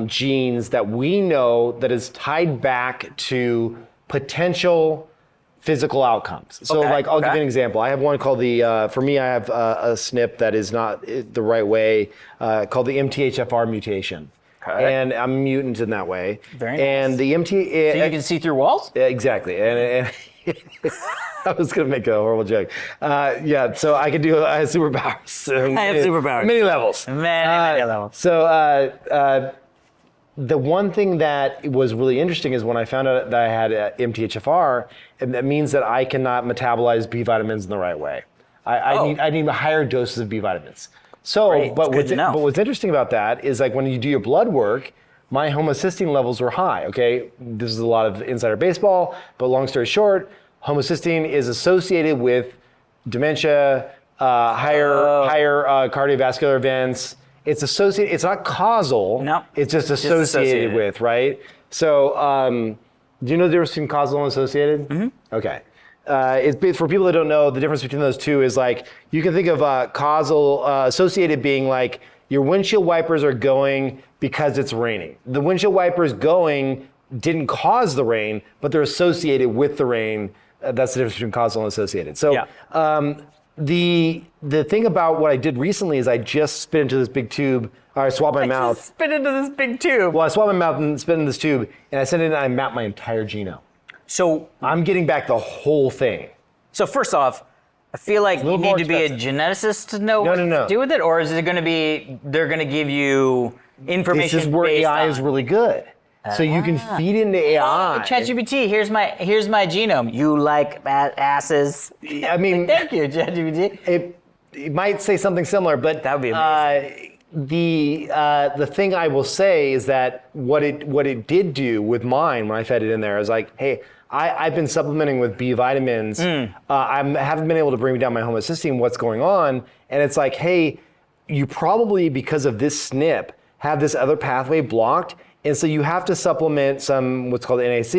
genes that we know that is tied back to potential physical outcomes. So I'll give you an example. I have one called for me, I have a SNP that is not the right way, called the MTHFR mutation. Okay. And I'm a mutant in that way. Very nice. And the So you can see through walls? Exactly. And I was going to make a horrible joke. So I have superpowers. I have superpowers. Many levels. Many levels. So the one thing that was really interesting is when I found out that I had MTHFR, and that means that I cannot metabolize B vitamins in the right way. I need higher doses of B vitamins. So, Great. but But what's interesting about that is like when you do your blood work, my homocysteine levels were high. Okay, this is a lot of insider baseball, but long story short, homocysteine is associated with dementia, higher cardiovascular events. It's associated. It's not causal. No. It's just associated with, right? So, do you know the difference between causal and associated? Mm-hmm. Okay. It's for people that don't know, the difference between those two is like you can think of causal, associated being like your windshield wipers are going because it's raining. The windshield wipers going didn't cause the rain, but they're associated with the rain. That's the difference between causal and associated. So. Yeah. The thing about what I did recently is I just spit into this big tube, or I swabbed my mouth. Just spit into this big tube. Well, I swabbed my mouth and spit in this tube, and I sent it in and I mapped my entire genome. So I'm getting back the whole thing. So first off, I feel like you need to be a geneticist to know what to do with it, or is it going to be they're going to give you information? This is where AI is really good. So you can feed into AI. ChatGPT, here's my genome. You like asses? I mean, thank you, ChatGPT. It might say something similar, but that would be amazing. The thing I will say is that what it did do with mine when I fed it in there is like, hey, I've been supplementing with B vitamins. I haven't been able to bring down my homocysteine. What's going on? And it's like, hey, you probably because of this SNP have this other pathway blocked. And so you have to supplement some what's called NAC.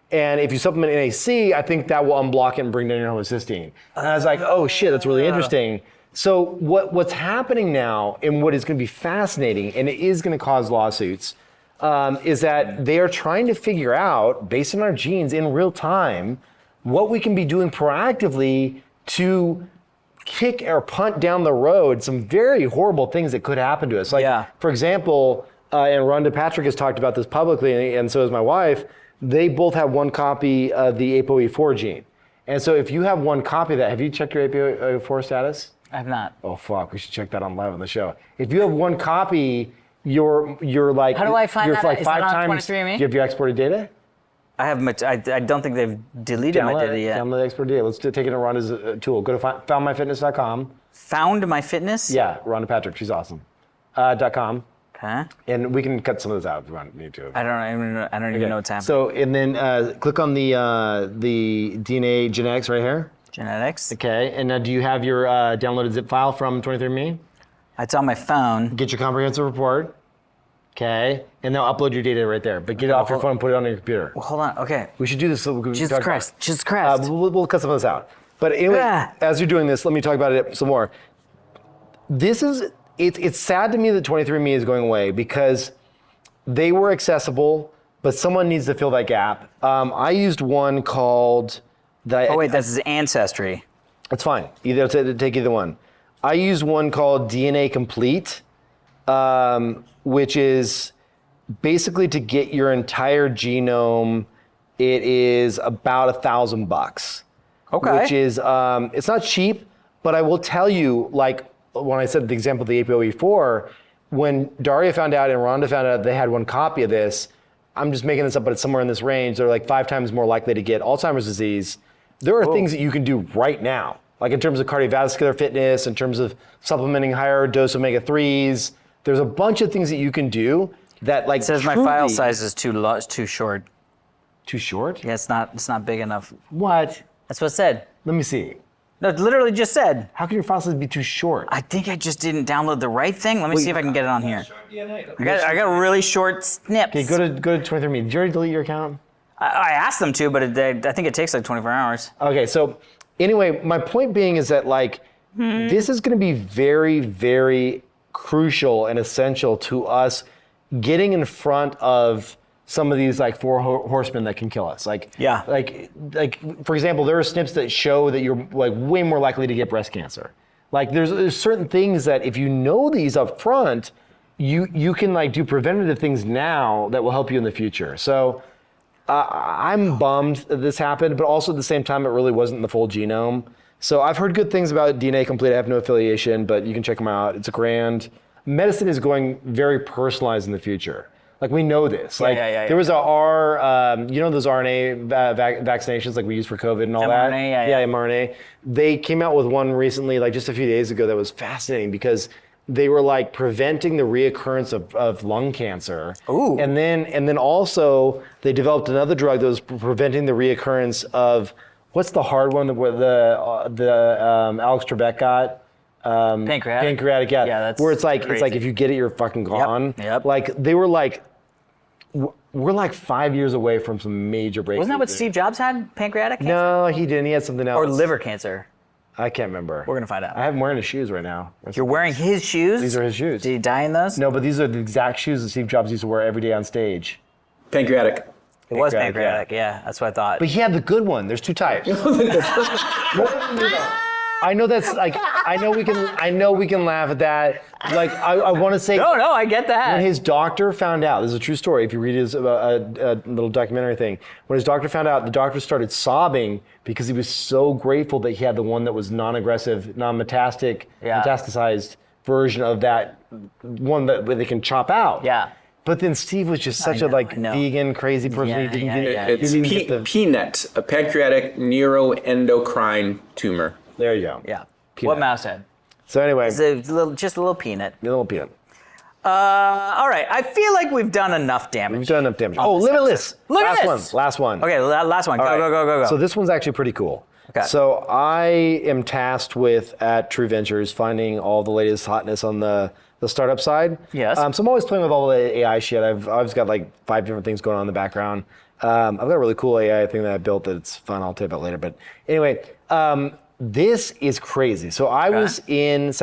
And if you supplement NAC, I think that will unblock it and bring down your homocysteine. And I was like, oh shit, that's really interesting. So what's happening now and what is going to be fascinating, and it is going to cause lawsuits, is that they are trying to figure out, based on our genes in real time, what we can be doing proactively to kick or punt down the road some very horrible things that could happen to us. Like, for example, and Rhonda Patrick has talked about this publicly, and so has my wife, they both have one copy of the ApoE4 gene. And so if you have one copy of that, have you checked your ApoE4 status? I have not. Oh fuck, we should check that on live on the show. If you have one copy, you're like, how do I find you're that? like Is 5 that on times. 23andMe? Do you have your exported data? I have I don't think they've deleted my data yet. Download the exported data. Let's take it to Rhonda's tool. Go to foundmyfitness.com. Found My Fitness? Yeah, Rhonda Patrick, she's awesome. .com. Okay. And we can cut some of this out if we need to. I don't even know what's happening. So, and then click on the DNA genetics right here. Genetics. Okay, and now do you have your downloaded zip file from 23andMe? It's on my phone. Get your comprehensive report. Okay, and now upload your data right there. But get it off your phone and put it on your computer. Well, hold on, okay. We should do this. So Jesus Christ. We'll cut some of this out. But anyway, as you're doing this, let me talk about it some more. It's sad to me that 23andMe is going away because they were accessible, but someone needs to fill that gap. I used one called... that's his Ancestry. It's fine. Take either one. I use one called DNA Complete, which is basically to get your entire genome, it is about $1,000. Okay. Which is, it's not cheap, but I will tell you, like when I said the example of the APOE4, when Daria found out and Rhonda found out they had one copy of this, I'm just making this up, but it's somewhere in this range. They're like 5 times more likely to get Alzheimer's disease. There are things that you can do right now, like in terms of cardiovascular fitness, in terms of supplementing higher dose omega-3s. There's a bunch of things that you can do that like. It says my file size is too short. Too short? Yeah, it's not big enough. What? That's what it said. Let me see. No, it literally just said. How can your file size be too short? I think I just didn't download the right thing. Let me see if I can get it on here. I got really short snips. Okay, go to 23andMe. Did you already delete your account? I asked them to, but I think it takes like 24 hours. Okay, so anyway, my point being is that like this is going to be very, very crucial and essential to us getting in front of some of these like 4 horsemen that can kill us. Like for example, there are SNPs that show that you're like way more likely to get breast cancer. Like there's certain things that if you know these up front, you can like do preventative things now that will help you in the future. So I'm bummed that this happened, but also at the same time, it really wasn't the full genome. So I've heard good things about DNA Complete. I have no affiliation, but you can check them out. It's a grand. Medicine is going very personalized in the future. Like we know this. Like there was you know those RNA vaccinations like we use for COVID and all that? mRNA, mRNA. They came out with one recently, like just a few days ago, that was fascinating because they were like preventing the reoccurrence of lung cancer. Ooh. And then also they developed another drug that was preventing the reoccurrence of, what's the hard one where the Alex Trebek got? Pancreatic, yeah. Yeah, that's where it's like crazy. if you get it, you're fucking gone. Yep. Like they were like, we're like 5 years away from some major breakthroughs. Wasn't that what Steve Jobs had? Pancreatic cancer? No, he didn't. He had something else. Or liver cancer. I can't remember. We're gonna find out. I have him wearing his shoes right now. You're wearing his shoes? These are his shoes. Did he die in those? No, but these are the exact shoes that Steve Jobs used to wear every day on stage. Pancreatic. It was pancreatic, yeah. That's what I thought. But he had the good one. There's 2 types. I know that's like, I know we can laugh at that. Like, I want to say. No, I get that. When his doctor found out, this is a true story, if you read his a little documentary thing, when his doctor found out, the doctor started sobbing because he was so grateful that he had the one that was non-aggressive, metastasized version of that one that they can chop out. Yeah. But then Steve was just such a vegan, crazy person. He didn't get It's PNET, a pancreatic neuroendocrine tumor. There you go. Yeah. Peanut. What Mouse said. So anyway. It's just a little peanut. A little peanut. All right. I feel like we've done enough damage. We've done enough damage. Oh, Limitless. Last one. Okay, last one. Go. So this one's actually pretty cool. Okay. So I am tasked with, at True Ventures, finding all the latest hotness on the startup side. Yes. So I'm always playing with all the AI shit. I've always got like 5 different things going on in the background. I've got a really cool AI thing that I built that's fun. I'll tell you about later. But anyway, this is crazy. So I was at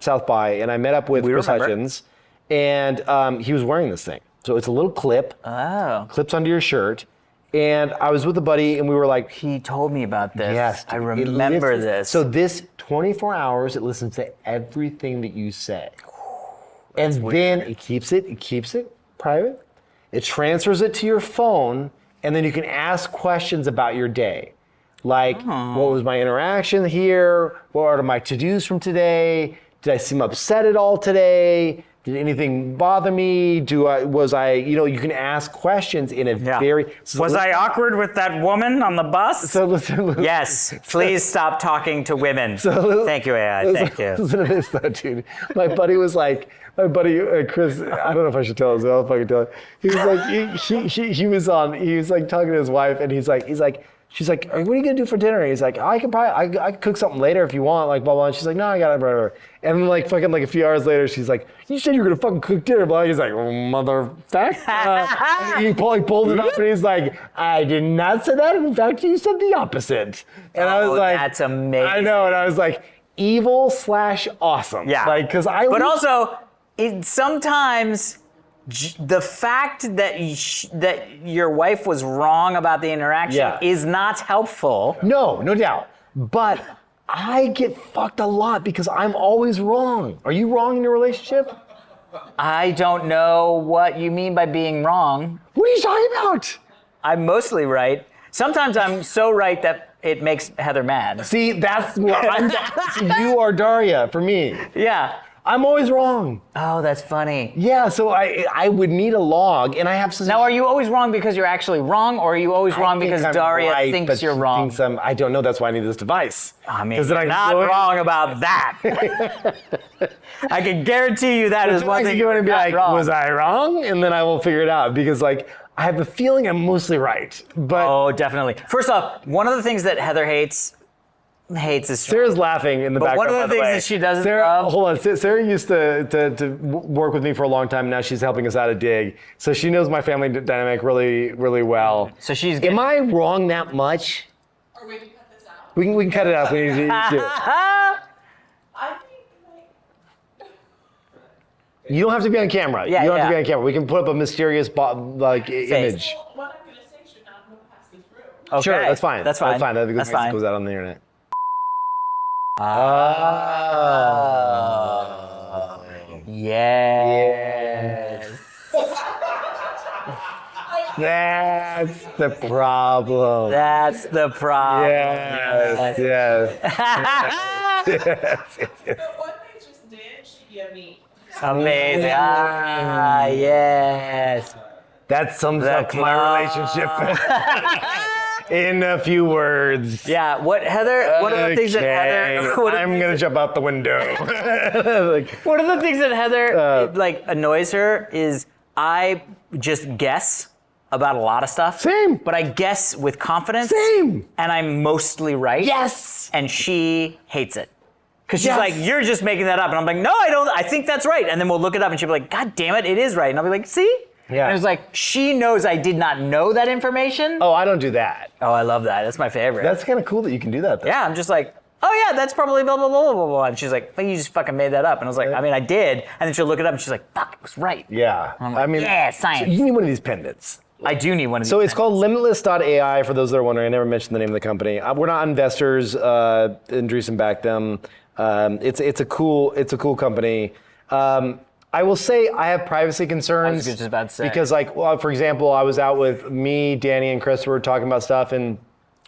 South by, and I met up with Chris Hutchins, and he was wearing this thing. So it's a little clip. Oh. Clips under your shirt. And I was with a buddy, and we were like, he told me about this. Yes, I remember this. So this 24 hours, it listens to everything that you say. And then it keeps it private. It transfers it to your phone, and then you can ask questions about your day. Like, what was my interaction here? What are my to-dos from today? Did I seem upset at all today? Did anything bother me? You can ask questions in a very... Was I awkward with that woman on the bus? So listen. Yes, please stop talking to women. Thank you, AI, thank you. Listen to this though, dude. My buddy was like, Chris, I don't know if I should tell him, I'll fucking tell him. He was like, he was like talking to his wife, and he's like, she's like, what are you gonna do for dinner? And he's like, I could cook something later if you want, like blah blah. And she's like, no, I got it, blah, blah. And then like fucking like a few hours later, she's like, you said you were gonna fucking cook dinner, blah. He's like, motherfucker. He pulled it up, and he's like, I did not say that. In fact, you said the opposite. And I was like, that's amazing. I know, and I was like, evil/awesome. Yeah. Like, because But also, sometimes. The fact that your wife was wrong about the interaction is not helpful. No doubt. But I get fucked a lot because I'm always wrong. Are you wrong in your relationship? I don't know what you mean by being wrong. What are you talking about? I'm mostly right. Sometimes I'm so right that it makes Heather mad. See, that's what you are Daria for me. Yeah. I'm always wrong. Oh, that's funny. Yeah, so I would need a log, and I have such. Now, are you always wrong because you're actually wrong, or are you always wrong because Daria thinks you're wrong? I don't know. That's why I need this device. I mean, you're not wrong about that. I can guarantee you that is one thing you're going to be like, wrong. was I wrong? And then I will figure it out because like I have the feeling I'm mostly right. But oh, definitely. First off, one of the things that Heather hates is Sarah's laughing in the background. One of the things that she doesn't love. Hold on, Sarah used to work with me for a long time. Now she's helping us out at Digg, so she knows my family dynamic really, really well. So she's. Am I wrong that much? Or we can cut this out. We can cut it out if we need to. I think You don't have to be on camera. Yeah, you don't have to be on camera. We can put up a mysterious image. what I'm gonna say should not go past the through. Okay. Sure, that's fine. That's fine. That's fine. That That's fine. goes out on the internet. Yes. That's the problem. That's the problem. Yes. But what they just did should be a me. Amazing. Ah, yes. That sums up my relationship in a few words. Yeah. What Heather? One of the things that Heather. I'm gonna jump out the window. One of the things that Heather annoys her is I just guess about a lot of stuff. Same. But I guess with confidence. Same. And I'm mostly right. Yes. And she hates it. Because she's Yes. like, you're just making that up. And I'm like, no, I don't. I think that's right. And then we'll look it up and she'll be like, God damn it, it is right. And I'll be like, see? Yeah. And it's like, she knows I did not know that information. Oh, I don't do that. Oh, I love that. That's my favorite. That's kind of cool that you can do that, though. Yeah, I'm just like, oh yeah, that's probably blah, blah, blah, blah, blah. And she's like, but you just fucking made that up. And I was like, I mean, I did. And then she'll look it up and she's like, fuck, it was right. Yeah. I'm like, yeah, science. So you need one of these pendants. I do need one of these. So it's called Limitless AI for those that are wondering. I never mentioned the name of the company. We're not investors. Andreessen backed them. It's a cool company. I will say I have privacy concerns. I was just about to say. Because for example, I was out with me, Danny, and Chris. We were talking about stuff, and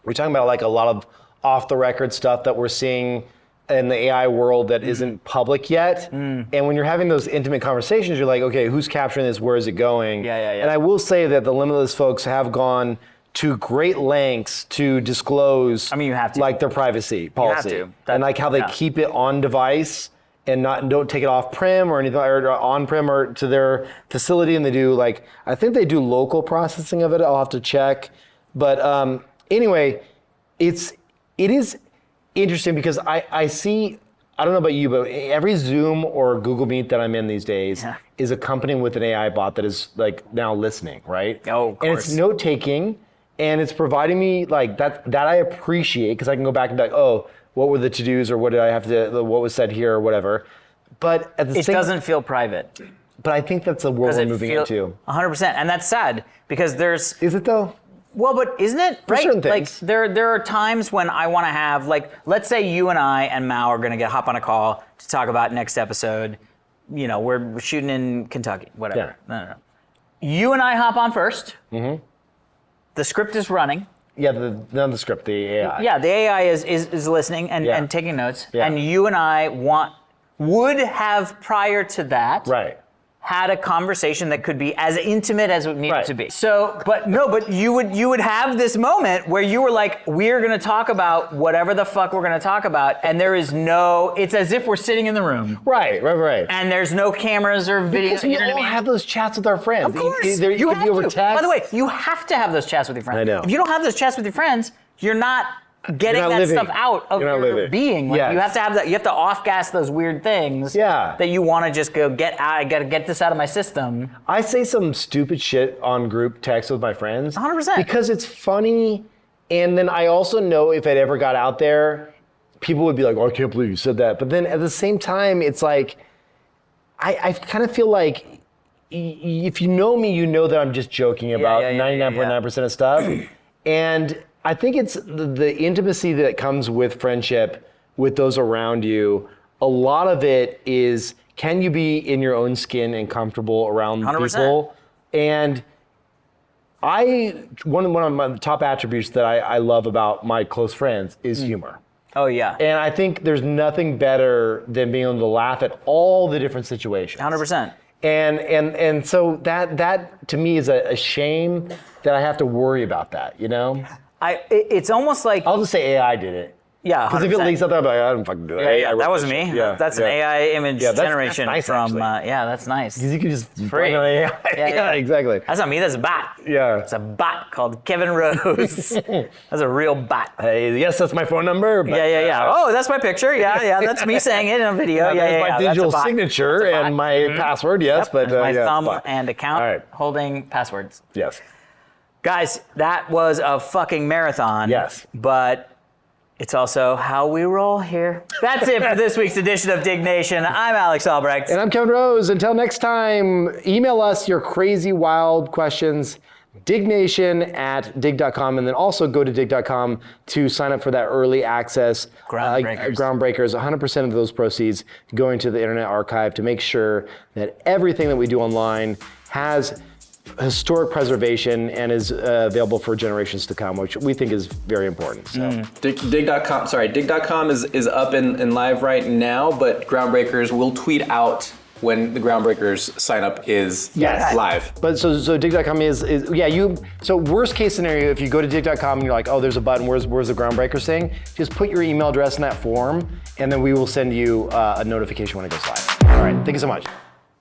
we're talking about like a lot of off the record stuff that we're seeing in the AI world that isn't public yet. And when you're having those intimate conversations, you're like, okay, who's capturing this? Where is it going? Yeah. And I will say that the Limitless folks have gone to great lengths to disclose, I mean, you have to. like their privacy policy, to. and like how they keep it on device and don't take it off prem or anything, or on prem or to their facility. And they do I think they do local processing of it. I'll have to check, but anyway, it is interesting because I see. I don't know about you, but every Zoom or Google Meet that I'm in these days is a company with an AI bot that is now listening, right? Oh, of course. And it's note taking. And it's providing me that I appreciate because I can go back and be like, oh, what were the to-dos or what did I have to, what was said here or whatever. But at the it doesn't feel private. But I think that's the world we're moving into. 100%. And that's sad because there's. Is it though? Well, but isn't it? For right? certain things. There are times when I want to have, let's say you and I and Mao are going to hop on a call to talk about next episode. You know, we're shooting in Kentucky, whatever. Yeah. No. You and I hop on first. Mm-hmm. The script is running. Yeah, not the script, the AI. Yeah, the AI is listening and taking notes. Yeah. And you and I would have prior to that had a conversation that could be as intimate as it needed to be. So, but you would have this moment where you were like, we're gonna talk about whatever the fuck we're gonna talk about, and there is it's as if we're sitting in the room. Right. And there's no cameras or video. Because we all have those chats with our friends. Of course. You have over text. By the way, you have to have those chats with your friends. I know. If you don't have those chats with your friends, you're not getting that stuff out of your being. You have to have that. You have to off-gas those weird things. That you want to just go get out. I got to get this out of my system. I say some stupid shit on group text with my friends. 100%. Because it's funny, and then I also know if it ever got out there, people would be like, "Oh, I can't believe you said that." But then at the same time, it's like, I kind of feel like if you know me, you know that I'm just joking about 99.9% of stuff, and I think it's the intimacy that comes with friendship with those around you. A lot of it is can you be in your own skin and comfortable around 100%. people? And one of my top attributes that I love about my close friends is humor. Oh yeah. And I think there's nothing better than being able to laugh at all the different situations. 100%. And so that to me is a shame that I have to worry about that, you know? It's almost like I'll just say AI did it. Yeah, because if it leaks out there, I'm like, I don't fucking do it. Yeah, that was me. Yeah, that's an AI image generation that's nice, from. that's nice. Because you can just free. On AI. Yeah, exactly. That's not me. That's a bot. Yeah, it's a bot called Kevin Rose. That's a real bot. Hey, yes, that's my phone number. But, Oh, that's my picture. Yeah, that's me saying it in a video. That's my digital signature and my password. Yes, but my thumb and account holding passwords. Yes, guys, that was a fucking marathon. Yes, but. It's also how we roll here. That's it for this week's edition of Diggnation. I'm Alex Albrecht. And I'm Kevin Rose. Until next time, email us your crazy, wild questions, diggnation@digg.com, and then also go to digg.com to sign up for that early access. Groundbreakers. 100% of those proceeds going to the Internet Archive to make sure that everything that we do online has historic preservation and is available for generations to come, which we think is very important. So. Digg.com is up and live right now, but Groundbreakers will tweet out when the Groundbreakers sign up is live. But so Digg.com so worst case scenario, if you go to Digg.com and you're like, oh, there's a button, where's the Groundbreakers thing? Just put your email address in that form, and then we will send you a notification when it goes live. All right, thank you so much.